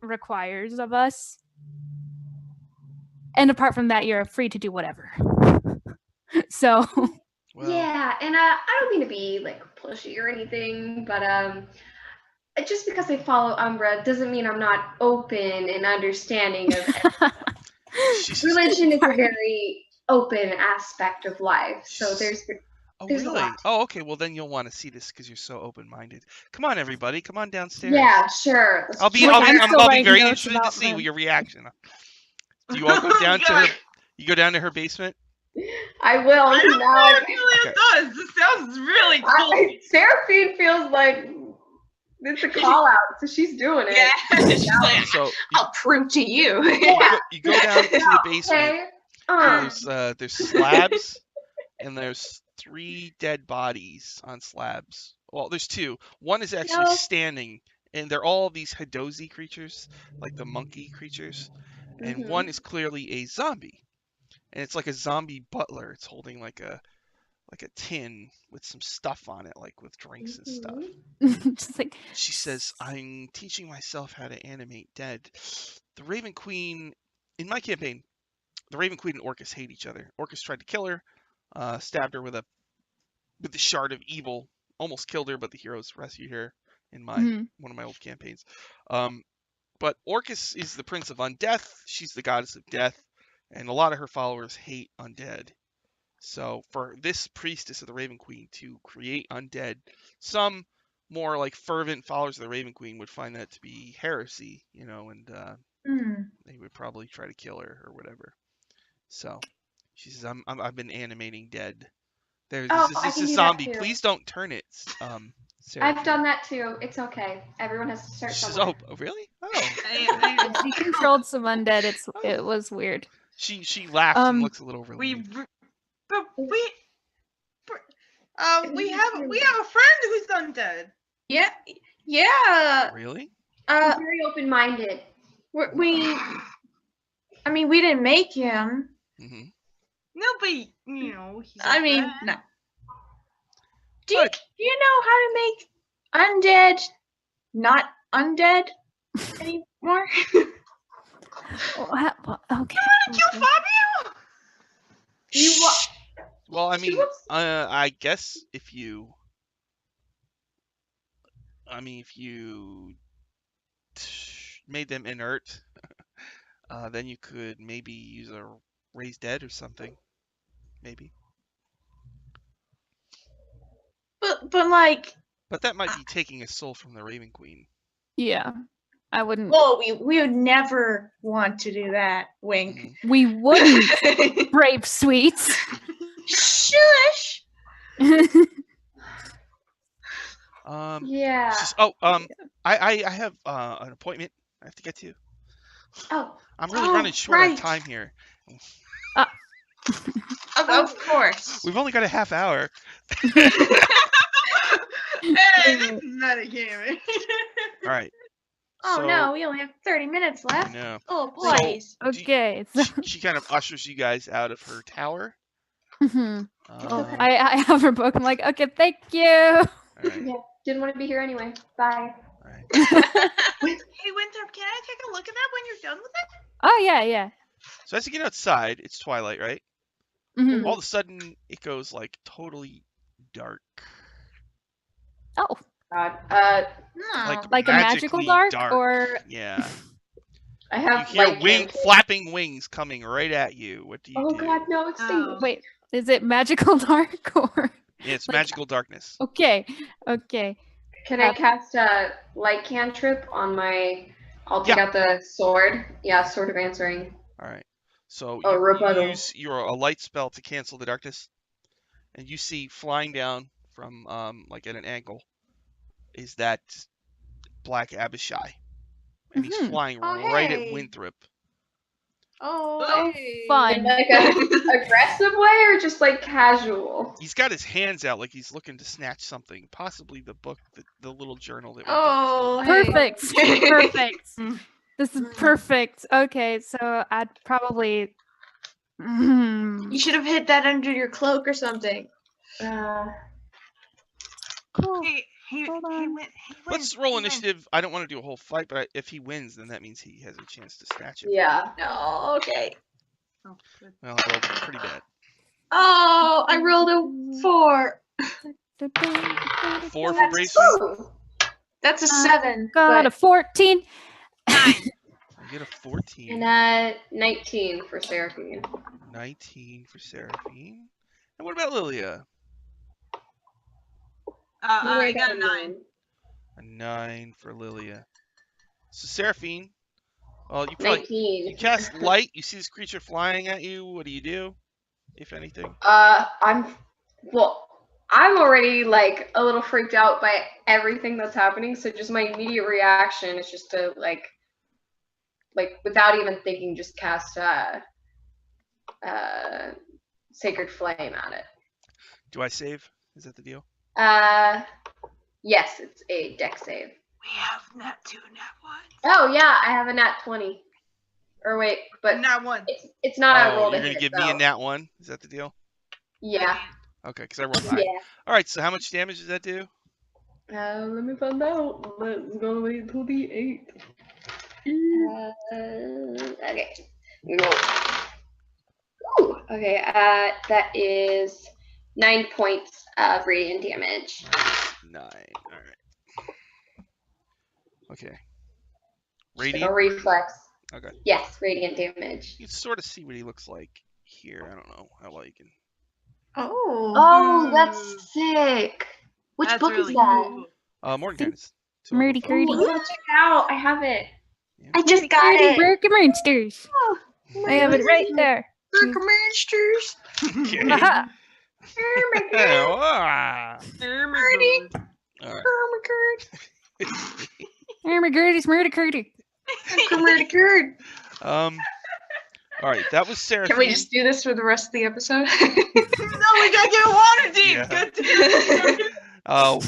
requires of us. And apart from that, you're free to do whatever. So Well, Yeah, and I don't mean to be like pushy or anything, but just because I follow Umbra doesn't mean I'm not open and understanding of she says, religion is a very open aspect of life. So She's- there's oh, there's a really? lot. Oh, okay. Well, then you'll want to see this because you're so open-minded. Come on, everybody. Come on downstairs. Yeah, sure. Let's I'll be check Like, it I'm out. still I'll be writing very notes interested to about see them. your reaction. Do you all go down to her? You go down to her basement? I will. I don't know Now, what Julia does. This sounds really cool. Seraphine feels like it's a call out, so she's doing it. Yeah. She's like, So I'll prove to you. you go down to the basement. Okay. And there's slabs, and there's 3 dead bodies on slabs. Well, there's 2. One is actually No. standing, and they're all these Hadozi creatures, like the monkey creatures. And one is clearly a zombie, and it's like a zombie butler. It's holding like a tin with some stuff on it, like with drinks and stuff. Just like She says, I'm teaching myself how to animate dead. The Raven Queen, in my campaign, the Raven Queen and Orcus hate each other. Orcus tried to kill her, stabbed her with the shard of evil, almost killed her, but the heroes rescued her in one of my old campaigns. But Orcus is the prince of undeath. She's the goddess of death, and a lot of her followers hate undead. So for this priestess of the Raven Queen to create undead, some more like fervent followers of the Raven Queen would find that to be heresy, and they would probably try to kill her or whatever. So she says, I've been animating dead. This is a zombie. Please don't turn it. I've done that too. It's okay. Everyone has to start somewhere. Oh, really? Oh. she controlled some undead. It was weird. She laughs and looks a little relieved. We have a friend who's undead. Yeah. Yeah. Really? Very open-minded. We we didn't make him. Mm-hmm. No, but he's no. Do you know how to make undead not undead anymore? Okay. Kill Fabio? Well, I guess if you made them inert, then you could maybe use a raise dead or something. Maybe. But like. But that might be taking a soul from the Raven Queen. Yeah. I wouldn't. Well, we would never want to do that. Wink. We wouldn't, brave sweets. Shush. Yeah. I have an appointment I have to get to. Oh. I'm really running short on right. time here. Of course. We've only got a half hour. Hey, this is metagaming. All right. Oh So, no, we only have 30 minutes I left. know. Oh So- boys. Okay. So, She kind of ushers you guys out of her tower. mhm. Uh, I have her book. I'm like, okay, thank you. all right. Yeah. Didn't want to be here anyway. Bye. All right. Hey, Winthrop, can I take a look at that when you're done with it? Oh yeah, yeah. So as you get outside, it's twilight, right? Mhm. All of a sudden, it goes like totally dark. Oh, God. like a magical magically dark, or Yeah. I You have hear light candles. flapping wings coming right at you. What do you Oh do? God, no! It's Oh. wait, is it magical dark or? Yeah, it's like- magical darkness. Okay, okay. Can I cast a light cantrip on my? I'll take Yeah. out the sword. Yeah, sword of answering. All right. So Oh, you rebuttal. use a light spell to cancel the darkness, and you see flying down from like at an angle is that Black Abishai, and he's Mhm. flying Oh, right hey. at Winthrop. Oh, In Fun. like a aggressive way or just like casual? He's got his hands out like he's looking to snatch something, possibly the book, the little journal that. Oh, hey. Perfect. Perfect. Mm. This is perfect. Okay, so I'd probably. You should have hid that under your cloak or something. Cool. Hey, Hold on. Let's roll initiative. I don't want to do a whole fight, but if he wins, then that means he has a chance to snatch it. Yeah. No, okay. Oh, good. Well, I rolled pretty bad. Oh, I rolled a 4. 4 for Brave Sweet. Ooh. That's a 7. Got a but 14. I get a 14. And 19 for Seraphine. 19 for Seraphine. And what about Lilia? I got a 9. A 9 for Lilia. So Seraphine, well, you probably 19. you cast light. You see this creature flying at you. What do, if anything? I'm already like a little freaked out by everything that's happening, so just my immediate reaction is just to like without even thinking, just cast Sacred Flame at it. Do I save? Is that the deal? Yes, it's a deck save. We have nat 2, nat 1. Oh yeah, I have a nat 20. Or wait, but Nat 1. it's not a Oh, roll to you're gonna hit, give me a though. nat 1? Is that the deal? Yeah. Okay, because I rolled high. Yeah. All right. So how much damage does that do? Let me find out. Let's go wait till the 8. Okay. Roll. Ooh, okay, that is 9 points of radiant damage. 9. All right. Okay. Like Radiant. a reflex. Okay. Yes, radiant damage. You can sort of see what he looks like here. I don't know how well you can. Oh. Oh, that's sick. Which That's book really is that? cool. Mordenkainen's. Murdy Ooh, Curdy. I gotta check it out. I have it. I just got Curdy, it. Burke Monsters. I have it right there. Burgermasters. Okay. Aha. Ah. Murdy. All right. Oh my Murdy Curdy's Murdy Curdy. god. Murdy curd. All right. That was Seraphine. Can we just do this for the rest of the episode? No, we gotta get water deep. Yeah.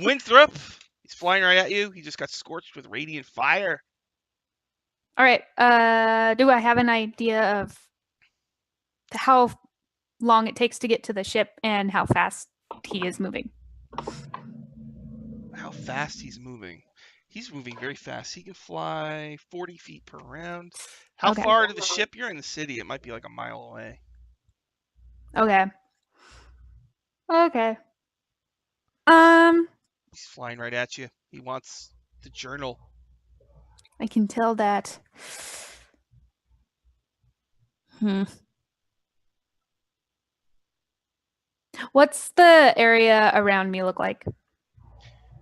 Winthrop. He's flying right at you. He just got scorched with radiant fire. All right. Do I have an idea of how long it takes to get to the ship and how fast he is moving? How fast he's moving. He's moving very fast. He can fly 40 feet per round. How Okay. far to the ship? You're in the city. It might be like a mile away. Okay. Okay. He's flying right at you. He wants the journal. I can tell that. What's the area around me look like?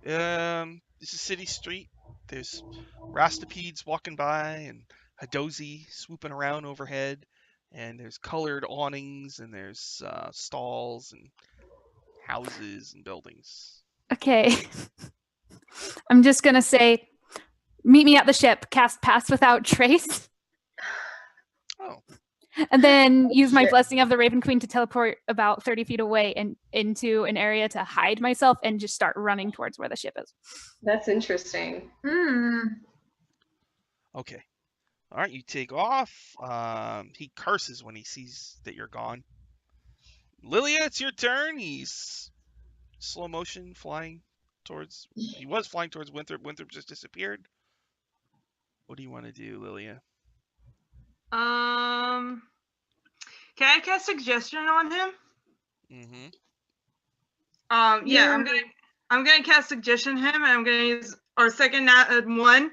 It's a city street. There's rastipedes walking by and Hadozi swooping around overhead. And there's colored awnings and there's stalls and houses and buildings. Okay. I'm just gonna say, meet me at the ship. Cast Pass Without Trace. Oh. And then use my shit. Blessing of the Raven Queen to teleport about 30 feet away and into an area to hide myself and just start running towards where the ship is. That's interesting. Okay. All right, you take off. He curses when he sees that you're gone. Lilia, it's your turn. He's slow motion flying towards. He was flying towards Winthrop. Winthrop just disappeared. What do you want to do, Lilia? Can I cast suggestion on him? Mm-hmm. Yeah, I'm gonna cast suggestion him, and I'm gonna use our second nat 1,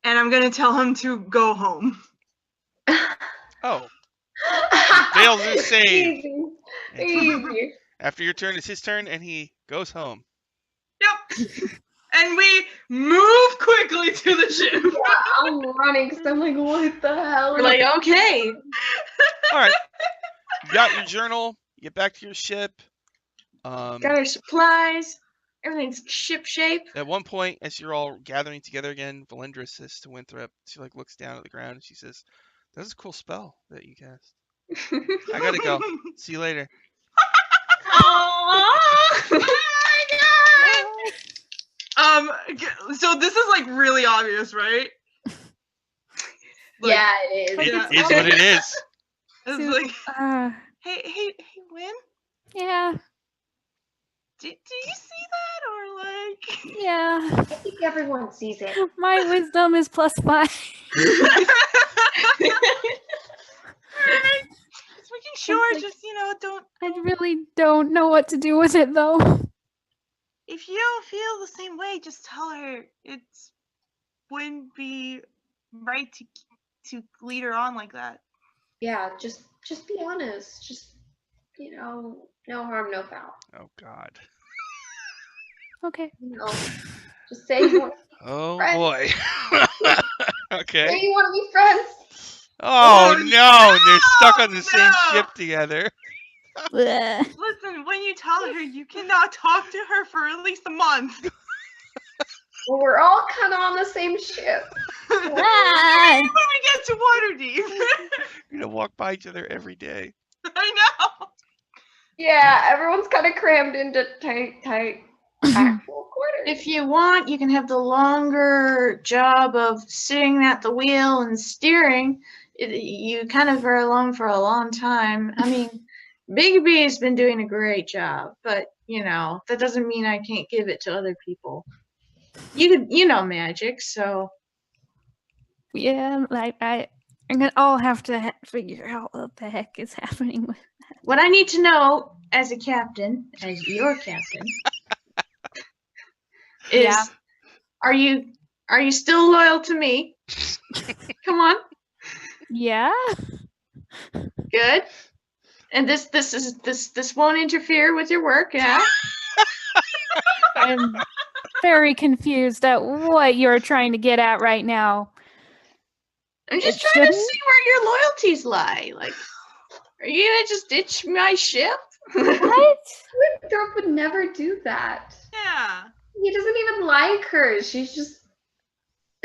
and I'm gonna tell him to go home. Oh. Fails his save. Easy. And Easy. after your turn, it's his turn, and he goes home. Yep. And we move quickly to the ship. Yeah, I'm running because I'm like, what the hell? We're like, okay. All right. You got your journal. You get back to your ship. Got our supplies. Everything's ship shape. At one point, as you're all gathering together again, Valendra says to Winthrop, she like looks down at the ground and she says, "That's a cool spell that you cast. I gotta go. See you later." Oh my So this is like really obvious, right? Like, Yeah, it is. Like, It is what it is. It's like, Uh, hey, Win, yeah, do you see that, or like? yeah. I think everyone sees it. My wisdom is +5. Just making sure, like- just don't. I really don't know what to do with it though. If you don't feel the same way, just tell her it wouldn't be right to lead her on like that. Yeah, just be honest. Just no harm, no foul. Oh God. Okay. Just say you want. Oh Friends. boy. Say Okay. you want to be friends. Oh no, they're stuck on the same no. ship together. Bleh. Listen, when you tell her, you cannot talk to her for at least a month. Well, we're all kind of on the same ship. When Ah. we get to Waterdeep. You're gonna walk by each other every day. I know. Yeah, everyone's kind of crammed into tight actual quarters. If you want, you can have the longer job of sitting at the wheel and steering. You kind of are alone for a long time. I mean, Big B has been doing a great job, but that doesn't mean I can't give it to other people. You know magic, so Yeah, like I'm gonna all have to figure out what the heck is happening with. what I need to know as a captain, as your captain, is Yeah. are you still loyal to me? Come on, Yeah. good. And this won't interfere with your work, yeah? I'm very confused at what you're trying to get at right now. I'm just It trying to shouldn't? see where your loyalties lie. Like, are you gonna just ditch my ship? What? Winthrop would never do that. Yeah. He doesn't even like her. She's just.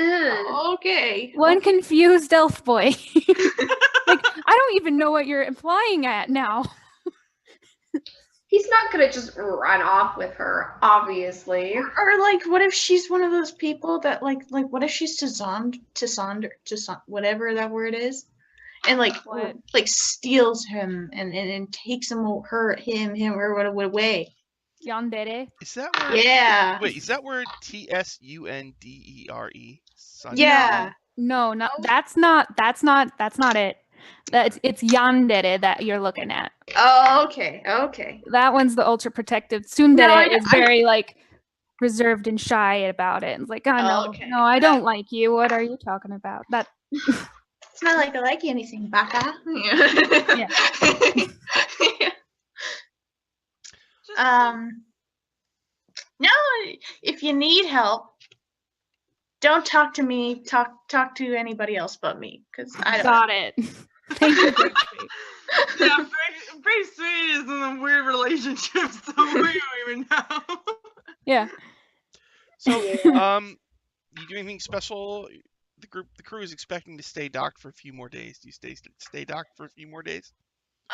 Ugh. Okay. One confused elf boy. Like, I don't even know what you're implying at now. He's not gonna just run off with her, obviously. Or like, what if she's one of those people that like what if she's to whatever that word is, and like What? like steals him and takes him or whatever away. Yandere. Is that word? Yeah. Wait, is that word Tsundere? Yeah. No, that's not it. It's yandere that you're looking at. Oh, okay. Okay. That one's the ultra protective. Tsundere No, is very like reserved and shy about it. It's like, oh no, Okay. no, I don't like you. What are you talking about? That It's not like I like anything, Baka. Yeah. No, if you need help, don't talk to me. Talk to anybody else but me, because I don't. Got it. Thank you. Grape Sweet. Yeah, Brave Sweet is in a weird relationship, so we don't even know. Yeah. So, Yeah. you do anything special? The crew is expecting to stay docked for a few more days. Do you stay docked for a few more days?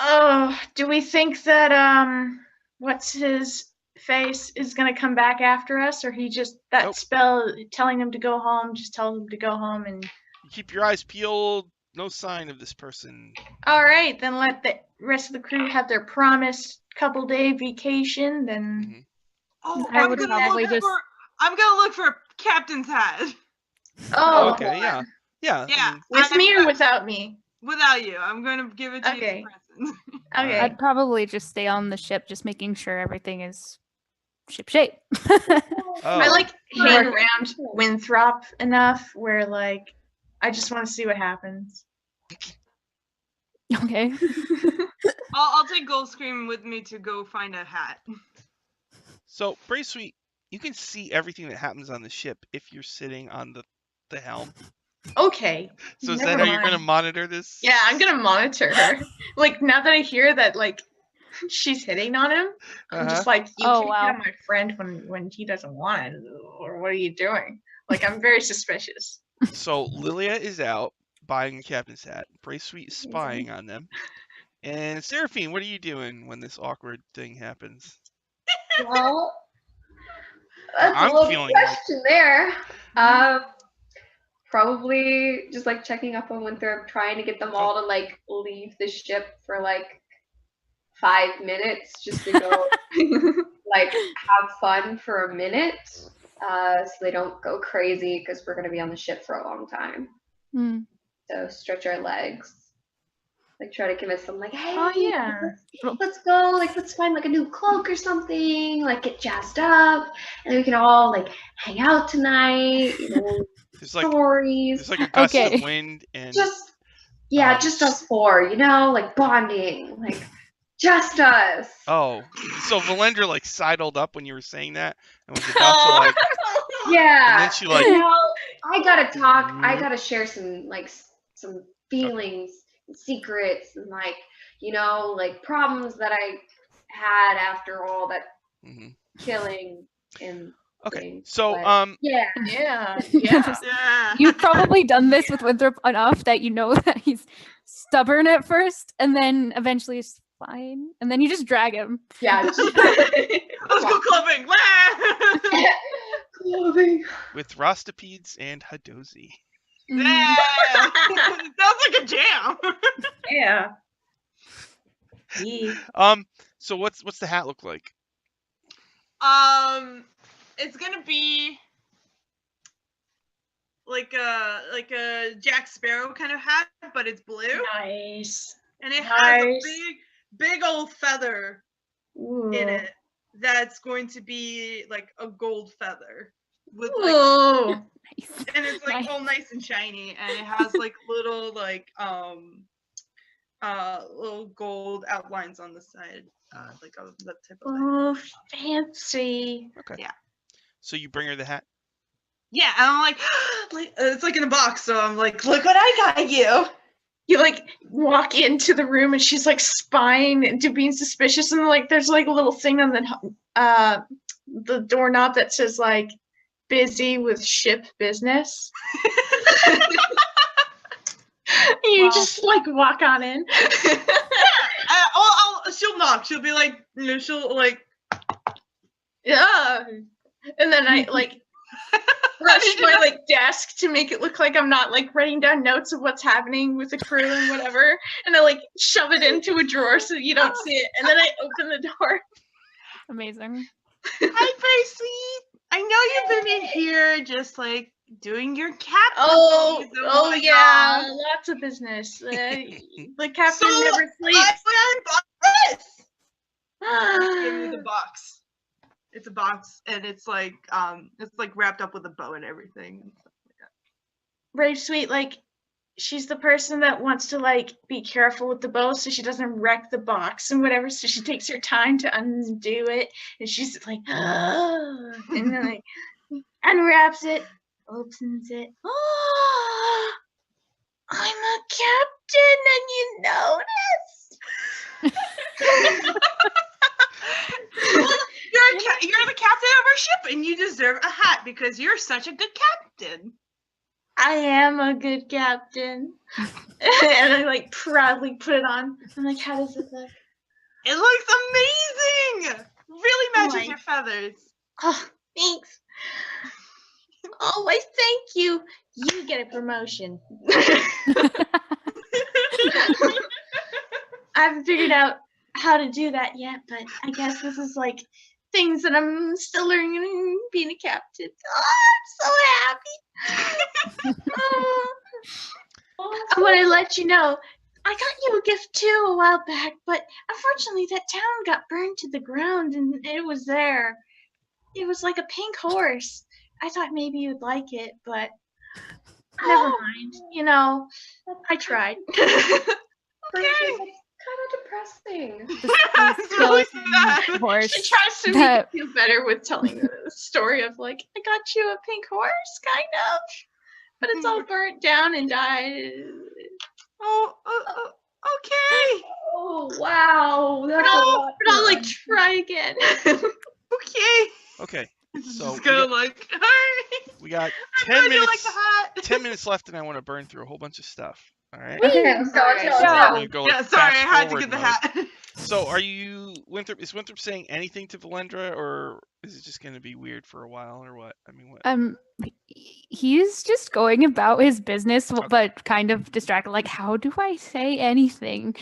Oh, do we think that what's his face is gonna come back after us, or he just that Nope. spell telling him to go home just tells him to go home and. You keep your eyes peeled. No sign of this person. All right, then let the rest of the crew have their promised couple-day vacation. Then. Mhm. Oh, I I'm would gonna probably look just- for. I'm gonna look for a captain's hat. Oh, Okay, yeah. I Yeah, mean, with me or without me? without you. I'm gonna give it to Okay. you for present. Okay. I'd probably just stay on the ship, just making sure everything is ship-shape. oh, I like hang Sure. around Winthrop enough where like I just want to see what happens. Okay. I'll take Gulfstream with me to go find a hat. So, Brave Sweet, you can see everything that happens on the ship if you're sitting on the helm. Okay. So is Never that how you're going to mind. monitor this? Yeah, I'm gonna monitor her. Like now that I hear that like she's hitting on him, I'm just like, you Oh, can't wow. hit on my friend when he doesn't want it, or what are you doing? Like I'm very suspicious. So Lilia is out buying a captain's hat. Brave Sweet is spying on them. And Seraphine, what are you doing when this awkward thing happens? Well, that's I'm a little feeling like- question there. Probably just like checking up on Winthrop, trying to get them all to like leave the ship for like 5 minutes just to go like have fun for a minute, so they don't go crazy because we're gonna be on the ship for a long time. Hmm. So stretch our legs, like try to convince them, like, hey, Oh yeah. let's go, like let's find like a new cloak or something, like get jazzed up, and then we can all like hang out tonight, you know, There's like stories. there's like a gust Okay. of wind and Just yeah, Um, just us four, you know, like bonding, like just us. oh, so Valendra like sidled up when you were saying that and was about to like, Yeah. and then she like, You know, I gotta talk. I gotta share some like some feelings, and secrets, and like you know, like problems that I had after all that mhm. killing and Okay, things. so But, yeah. Yeah. Yeah. Yeah. Yeah. You've probably done this with Winthrop enough that you know that he's stubborn at first, and then eventually is fine, and then you just drag him. Yeah. Just, Let's go clubbing. clothing. with Rostopedes and Hadozi. Mm. Yeah. Sounds like a jam. Yeah. Yeah. So what's the hat look like? It's gonna be like a Jack Sparrow kind of hat, but it's blue, Nice. and it has a Nice. big old feather Ooh. in it. That's going to be like a gold feather with like, Ooh. Nice. and it's like Nice. all nice and shiny, and it has like little like little gold outlines on the side, like that type of thing. Oh, fancy. Okay. Yeah. So you bring her the hat. Yeah, and I'm like, it's like in a box, so I'm like, look what I got you. You like walk into the room and she's like spying into being suspicious, and like there's like a little thing on the doorknob that says like busy with ship business. You Wow. just like walk on in. She'll knock. She'll be like, you know, she'll like, Yeah. And then I like rush my like desk to make it look like I'm not like writing down notes of what's happening with the crew and whatever. And I like shove it into a drawer so you don't see it. And then I open the door. Amazing. hi, very sweet. I know you've been in here just like doing your cat. Oh, duties and oh yeah, whatnot. lots of business. The captain So, never sleeps. I bought this. Give me the box. It's a box, and it's like wrapped up with a bow and everything. And stuff like that. Brave Sweet, like she's the person that wants to like be careful with the bow so she doesn't wreck the box and whatever. So she takes her time to undo it, and she's like, and then like unwraps it, opens it. Oh, I'm a captain, and you noticed. You're the captain of our ship, and you deserve a hat because you're such a good captain. I am a good captain. And I like proudly put it on. I'm like, how does it look? It looks amazing. Really matches my- your feathers. Oh, thanks. Oh, why thank you. You get a promotion. I haven't figured out how to do that yet, but I guess this is like things that I'm still learning being a captain. Oh, I'm so happy. I want to let you know, I got you a gift too a while back, but unfortunately that town got burned to the ground and it was there. It was like a pink horse. I thought maybe you'd like it, but never mind. You know, I tried. Okay. Kind of depressing. It's really sad. Horse. She tries to make that- it feel better with telling the story of like, I got you a pink horse, kind of, but it's all burnt down and died. Okay. Oh wow, But that's a lot. I'll like try again. Okay. Okay. So Just go like, all right. we got I 10 really do minutes. like the hat. 10 minutes left, and I want to burn through a whole bunch of stuff. All right. Okay, let's go. Let's go. Let's Go. I'm go. gonna go Yeah, like sorry, I fast had to forward get the mode. hat. So are you Winthrop? Is Winthrop saying anything to Valendra, or is it just gonna be weird for a while, or what? I mean, what? He's just going about his business, Okay. but kind of distracted. Like, how do I say anything?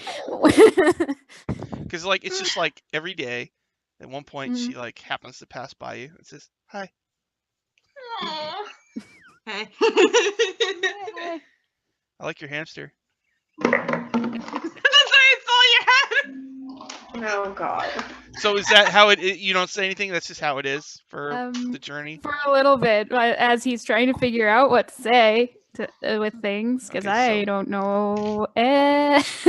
Because like it's just like every day. At one point, she Mhm. like happens to pass by you and says, "Hi." Aw. Hey. I like your hamster. That's why it's all you had. Oh god. So is that how it? You don't say anything. That's just how it is for Um, the journey. For a little bit, as he's trying to figure out what to say with things, because Okay, I so- don't know.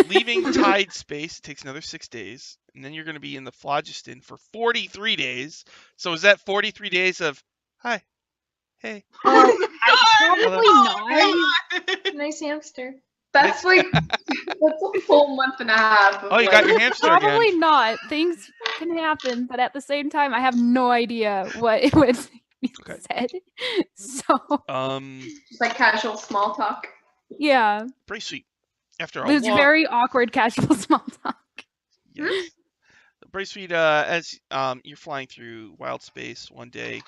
Leaving Tide Space takes another 6 days, and then you're going to be in the Phlogiston for 43 days. So is that 43 days of hi, hey? Well, Probably not. Nice hamster. That's like that's a full month and a half. Of Oh, you got your hamster Probably again. not. Things can happen, but at the same time, I have no idea what it would be Okay. said. So just like casual small talk. yeah, Pretty sweet. After a there's long, very awkward casual small talk. yes. Pretty sweet. As you're flying through Wildspace one day,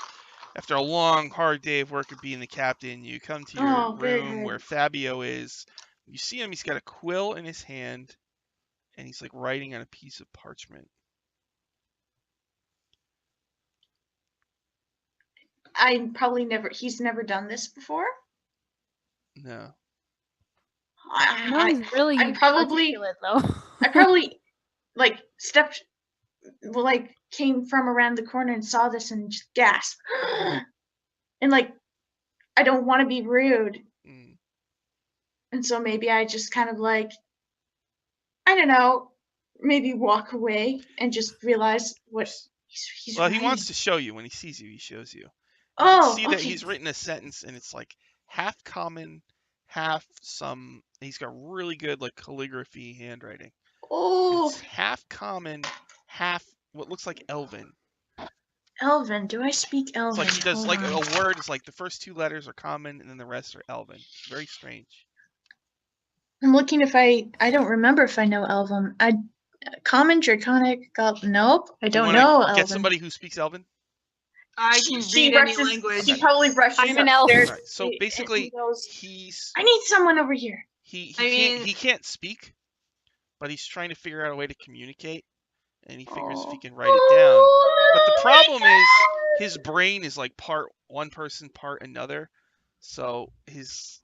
after a long, hard day of work of being the captain, you come to your Oh, very room hard. where Fabio is. You see him. He's got a quill in his hand, and he's like writing on a piece of parchment. He's never done this before. No. No, he's really I'm probably- articulate, though. I probably like came from around the corner and saw this and just gasped. And like, I don't want to be rude. Mm. And so maybe I just kind of like, I don't know, maybe walk away and just realize what he's Well, he writing. wants to show you. When he sees you, he shows you. Oh, See that okay. he's written a sentence, and it's like half common, half some. He's got really good like calligraphy handwriting. Oh, It's half common, half what looks like Elven. Elven. Do I speak It's Elven? like he does Hold like on. a word is like the first 2 letters are common, and then the rest are Elven. It's very strange. I'm looking if I don't remember if I know Elven. Common, Draconic, nope, I You don't wanna know Elven. Get somebody who speaks Elven. I can read any language. She probably rushes I'm an elf. upstairs All right. So and basically, goes, he's I need someone over here. he I can't mean- he can't speak, but he's trying to figure out a way to communicate, and he figures if he can write it down. But the problem is his brain is like part one person, part another, so he's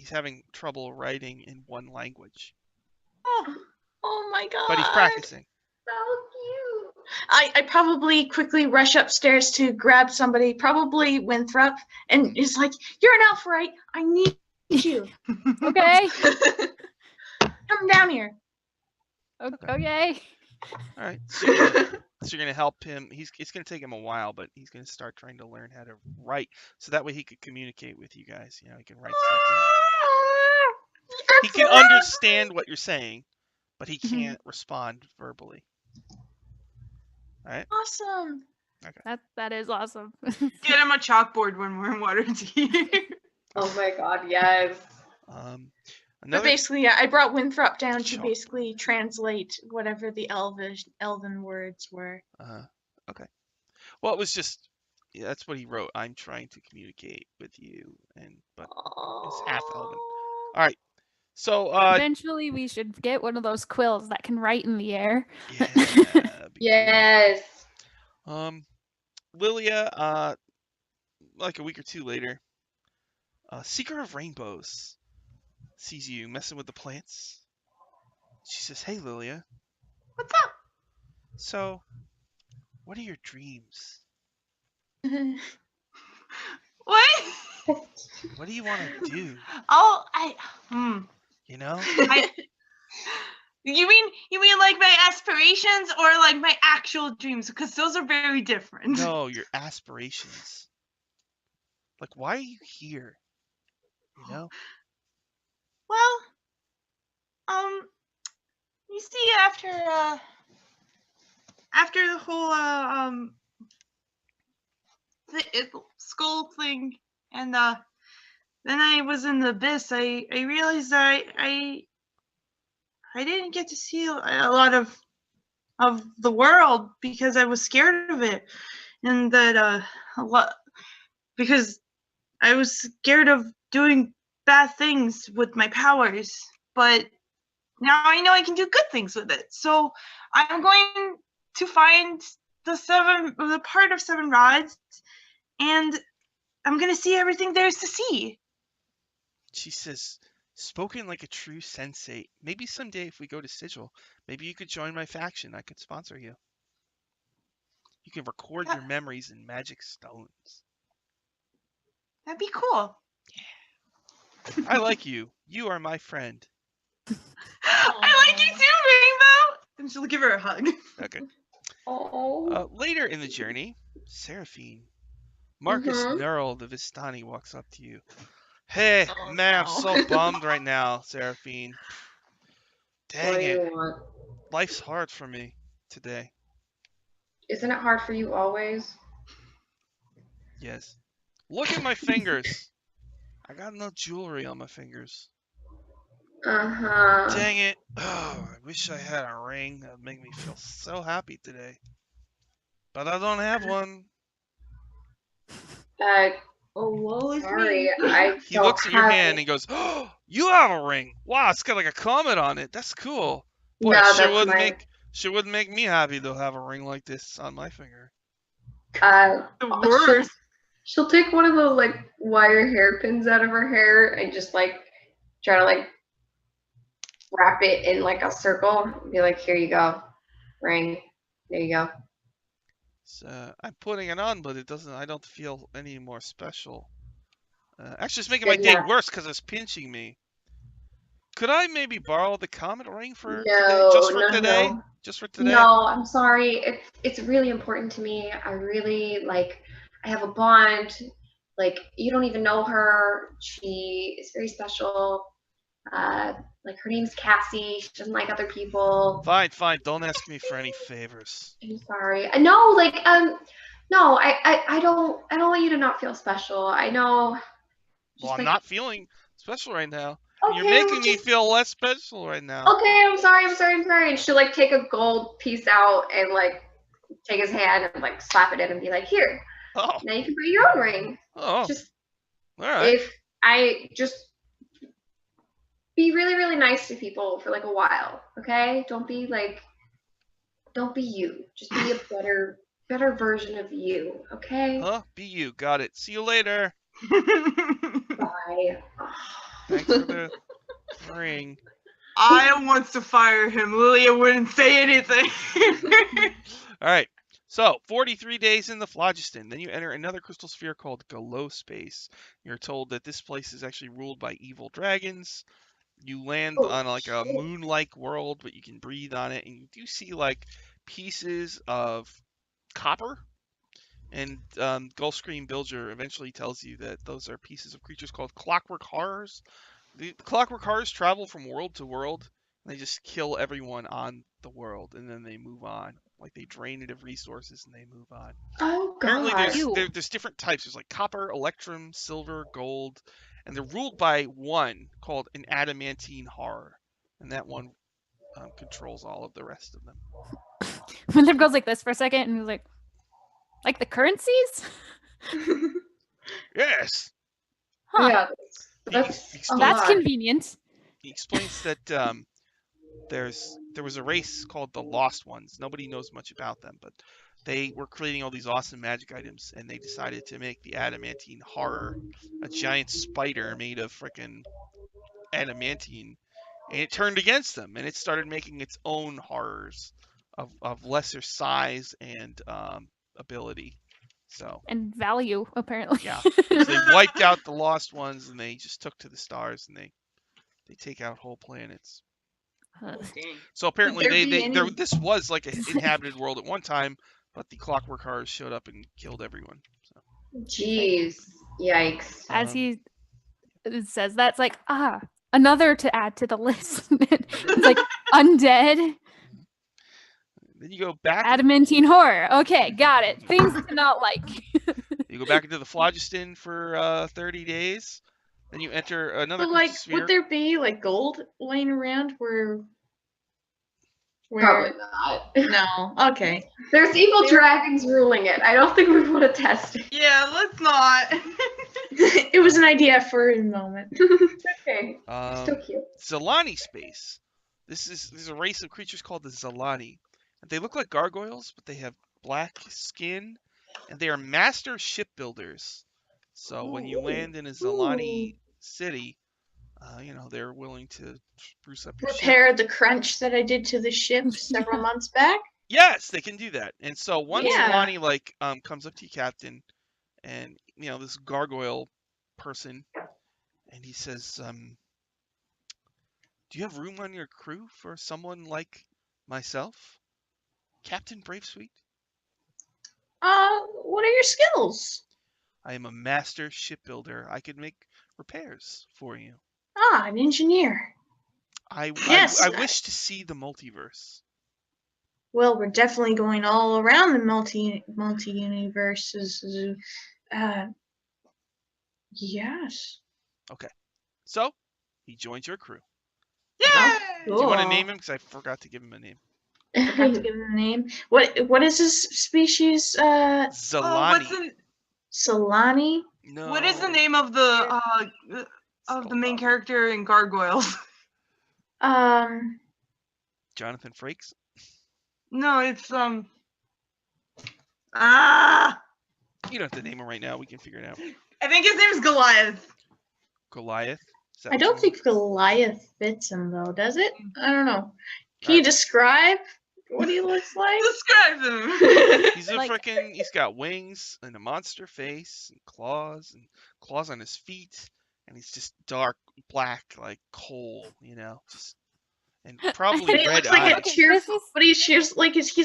having trouble writing in one language. Oh my god. But he's practicing. So cute. I probably quickly rush upstairs to grab somebody, probably Winthrop, and is like, "You're an elf, right? I need you. Okay. Come down here." Okay. All right. So So you're going to help him. It's going to take him a while, but he's going to start trying to learn how to write, so that way he could communicate with you guys. You know, he can write stuff down. He can understand what you're saying, but he can't respond verbally. All right. Awesome. That is awesome. Get him a chalkboard when we're in Waterdeep. Oh my god, yes. But Another. basically, yeah, I brought Winthrop down to Chalkboard. basically translate whatever the elven words were. Okay. Well, it was just. Yeah, that's what he wrote. I'm trying to communicate with you, but it's half elven. All right. So Eventually, we should get one of those quills that can write in the air. yeah. Be cool. Yes. Lilia, like a week or two later, Seeker of Rainbows sees you messing with the plants. She says, "Hey, Lilia. What's So, what are your dreams? up? What? What do you want to do? Oh, You know?" You mean like my aspirations or like my actual dreams? Because those are very different. No, your aspirations. Like, why are you here? You know? Well, you see, after the whole skull thing, and then I was in the abyss. I realized that I didn't get to see a lot of the world because I was scared of it, and that a lot because I was scared of doing bad things with my powers. But now I know I can do good things with it. So I'm going to find the part of Seven Rods, and I'm gonna see everything there is to see. She says, "Spoken like a true sensate. Maybe someday if we go to Sigil, maybe you could join my faction. I could sponsor you. You can record your memories in magic stones. That'd be cool. I like you. You are my friend." I like you too, Rainbow. And she'll give her a hug. Okay. Oh. Later in the journey, Seraphine, Marcus Mhm. Nerl, the Vistani, walks up to you. "Hey, Oh, man, I'm no. so bummed right now, Seraphine. What Dang do it. you want? Life's hard for me today." Isn't it hard for you always? "Yes. Look at my fingers. I got no jewelry on my fingers. Uh-huh. Dang it. Oh, I wish I had a ring. That would make me feel so happy today. But I don't have one." Oh, woe is Sorry, me. I He don't looks at your have hand it. and goes, "Oh, you have a ring. Wow, it's got like a comet on it. That's cool. Boy, No, it sure that's would mine. make me happy to have a ring like this on my finger." The worst. She'll take one of those like wire hairpins out of her hair and just like try to like wrap it in like a circle and be like, "Here you go, ring. There you go." So I'm putting it on, but it doesn't. I don't feel any more special. Actually, it's making my Good day enough. worse because it's pinching me. Could I maybe borrow the comet ring for today? No, Just for no, today? no. Just for today? No, I'm sorry. It's really important to me. I really like. I have a bond. Like you don't even know her. She is very special. Like her name's Cassie. She doesn't like other people. Fine, fine. Don't ask me for any favors. I'm sorry. No, like no. I don't want you to not feel special. I know. Well, Just I'm like, not feeling special right now. You're okay, making me feel less special right now. okay, I'm sorry. And she'll like take a gold piece out and like take his hand and like slap it in and be like, "Here, Oh, now you can buy your own ring." oh, Just all right. if I just be really, really nice to people for like a while, okay? Don't be you. Just be a better version of you, okay? Huh? Be you. Got it. See you later. Bye. Thanks for the ring. I wants to fire him. Lilia wouldn't say anything. All right. So, 43 days in the Phlogiston. Then you enter another crystal sphere called Wildspace. You're told that this place is actually ruled by evil dragons. You land on like a moon-like world, but you can breathe on it, and you do see like pieces of copper. And Gulfstream Bilger eventually tells you that those are pieces of creatures called clockwork horrors. The clockwork horrors travel from world to world. And they just kill everyone on the world, and then they move on. Like they drain it of resources and they move on. Oh Apparently, God. there's different types. There's like copper, electrum, silver, gold, and they're ruled by one called an adamantine horror, and that one controls all of the rest of them. Winthrop goes like this for a second, and he's like the currencies? Yes. Huh. Yeah, He that's a explains- That's lot. convenient. He explains that there was a race called the Lost Ones. Nobody knows much about them, but they were creating all these awesome magic items, and they decided to make the adamantine horror, a giant spider made of frickin' adamantine, and it turned against them, and it started making its own horrors of lesser size and ability. So And value, apparently. yeah, so they wiped out the Lost Ones, and they just took to the stars, and they take out whole planets. Dang. So apparently there be any- this was like an inhabited world at one time, but the clockwork horrors showed up and killed everyone. So Jeez. Yikes. As he says, that's like, another to add to the list. It's like undead, then you go back. adamantine horror. Okay, got it. Things to not like. You go back into the phlogiston for 30 days. Then you enter another But like, crystal sphere. would there be like gold laying around where? Probably not. No. Okay. There's evil dragons ruling it. I don't think we want to test it. Yeah, let's not. It was an idea for a moment. Okay. Still cute. Zalani space. There's a race of creatures called the Zalani. They look like gargoyles, but they have black skin, and they are master shipbuilders. So when you land in a Zalani city, they're willing to spruce up your ship. Repair the crunch that I did to the ship several months back. Yes, they can do that. And so one Yeah. Zalani comes up to you, Captain, and this gargoyle person, and he says, "Do you have room on your crew for someone like myself, Captain Bravesweet? What are your skills? I am a master shipbuilder. I could make repairs for you. An engineer. Yes. I wish to see the multiverse." Well, we're definitely going all around the multi-universes. Yes. So he joins your crew. Yeah. Do you want to name him? Because I forgot to give him a name. Forgot to give him a name. What is his species? Zalani. Solani. No. What is the name of the main character in Gargoyles? Um. Jonathan Frakes? No, it's You don't have to name him right now. We can figure it out. I think his name's Goliath. Goliath? Is that I what don't you think Goliath fits him though, does it? I don't know. Can you Alright. describe what he looks like? Describe him. He's a he's got wings and a monster face and claws on his feet, and he's just dark black like coal, and probably But he red looks like eyes. a cheerful. But he's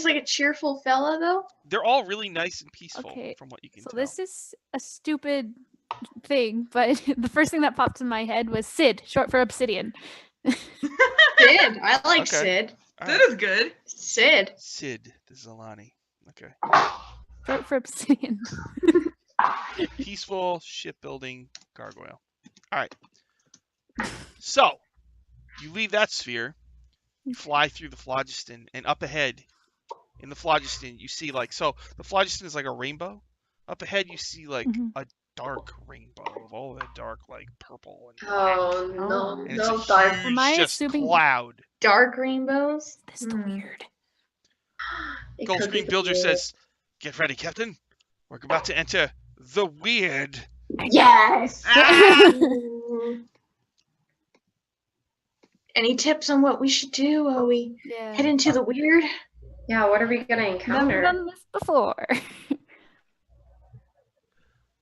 like a cheerful fella though. They're all really nice and peaceful Okay, from what you can So tell. this is a stupid thing, but the first thing that popped in my head was Sid, short for obsidian. Sid. I like Okay. Sid. All That right. is good. Sid. Sid the Zalani. Okay. Short for obsidian. Peaceful shipbuilding gargoyle. All right. So you leave that sphere, you fly through the phlogiston, and up ahead in the phlogiston you see the phlogiston is like a rainbow. Up ahead you see Mhm. a dark rainbow of all that dark purple and black. Oh no, And no it's a dark. huge Am I just assuming- cloud. Dark rainbows. This is weird. It could be Gulfstream the Builder weird. says, "Get ready, Captain. We're about to enter the weird." Yes. Any tips on what we should do while we Yeah. head into the weird? Yeah, what are we gonna Never encounter? done this before.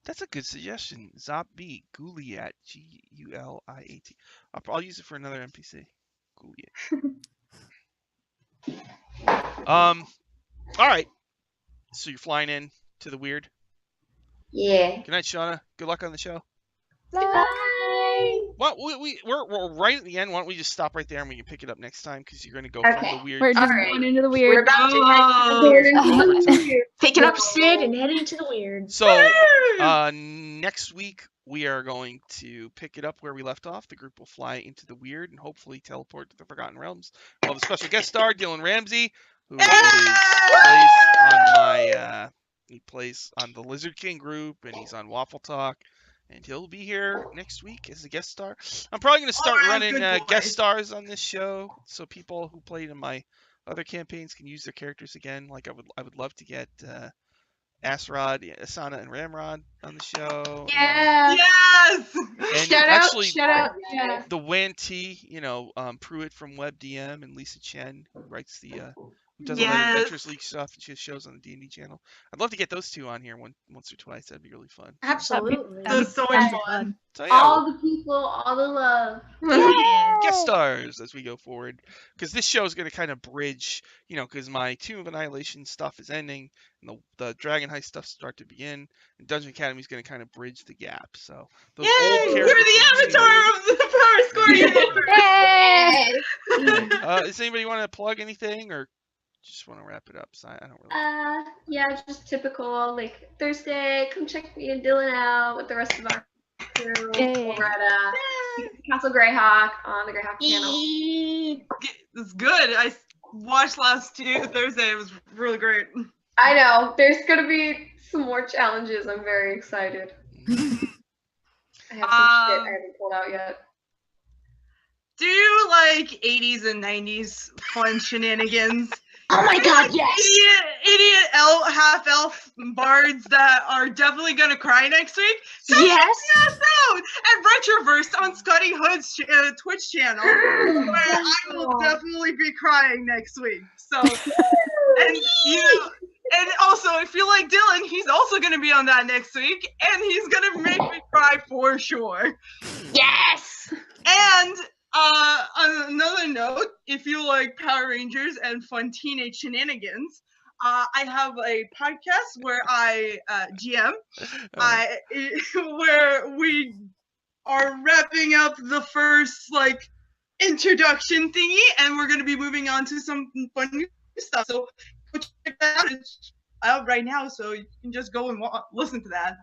That's a good suggestion. Zop-B, Gouliat, Guliat. I'll use it for another NPC. Gouliat. All right. So you're flying in to the weird. Yeah. Good night, Shauna. Good luck on the show. Bye. Well, we're right at the end. Why don't we just stop right there and we can pick it up next time because you're gonna go Okay. from the weird. We're to- just Alright. going into the We're weird. about to Oh. head into Go over the to- weird. Picking up Sid and heading to the weird. So next week we are going to pick it up where we left off. The group will fly into the weird and hopefully teleport to the Forgotten Realms. We'll have a special guest star, Dylan Ramsey, who he plays on the Lizard King group and he's on Waffle Talk. And he'll be here next week as a guest star. I'm probably going to start running good guest boy. stars on this show, so people who played in my other campaigns can use their characters again. Like I would love to get Asrod, Asana, and Ramrod on the show. Yeah. Yes. And Shout actually, out. Yeah. the Wan T, Pruitt from WebDM and Lisa Chen, who writes who does all that Yes. Adventures League stuff, and she has shows on the D&D channel. I'd love to get those two on here once or twice. That'd be really fun. Absolutely. That was so much fun. So yeah, All the people, all the love. guest stars as we go forward, because this show is going to kind of bridge, because my Tomb of Annihilation stuff is ending and the Dragon Heist stuff start to begin, and Dungeon Academy is going to kind of bridge the gap. So those Yay! old You're characters the from avatar of the Power Squad universe. Yay. Does anybody want to plug anything or just want to wrap it up? So I don't really. Yeah, just typical. Like Thursday, come check me and Dylan out with the rest of our crew Yay. over at Castle Greyhawk on the Greyhawk channel. It's good. I watched last Thursday. It was really great. I know. There's gonna be some more challenges. I'm very excited. I have some shit I haven't pulled out yet. Do you like 80s and 90s fun shenanigans? Oh my god, yes! Idiot half elf bards that are definitely gonna cry next week? Check Yes! us out at Retroverse on Scotty Hood's Twitch channel, where I will definitely be crying next week. So, and also, if you like Dylan, he's also gonna be on that next week, and he's gonna make me cry for sure. Yes! And on another note, if you like Power Rangers and fun teenage shenanigans, I have a podcast where I GM, where we are wrapping up the first introduction thingy, and we're gonna be moving on to some fun new stuff. So go check that out. It's out right now, so you can just go and listen to that.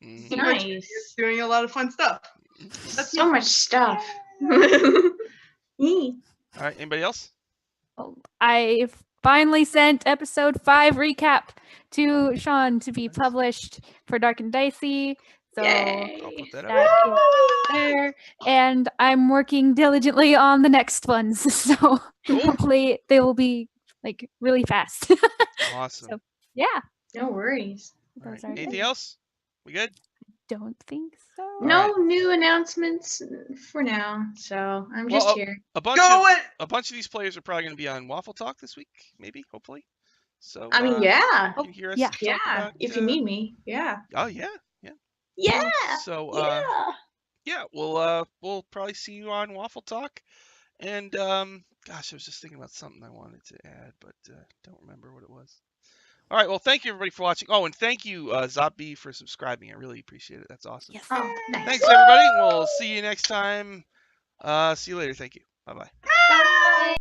Mhm. Nice. It's doing a lot of fun stuff. That's So much stuff. All right. Anybody else? I finally sent episode 5 recap to Sean to be published for Dark and Dicey. So I'll put that up. that is there. And I'm working diligently on the next ones. So hopefully they will be really fast. Awesome. So, yeah. No worries. All right. those are Anything it. else? We good? Don't think so. No new announcements for now, so I'm just here. A bunch of these players are probably going to be on Waffle Talk this week, maybe, hopefully. So I mean, yeah. you can hear us yeah. talk Yeah, about, if you need me. Yeah. Oh yeah. Yeah. So yeah. we'll probably see you on Waffle Talk. And gosh, I was just thinking about something I wanted to add, but don't remember what it was. All right, well, thank you everybody for watching. Oh, and thank you Zopby for subscribing. I really appreciate it. That's awesome. Yes. Oh, nice. Thanks everybody. We'll see you next time. See you later. Thank you. Bye bye. Bye.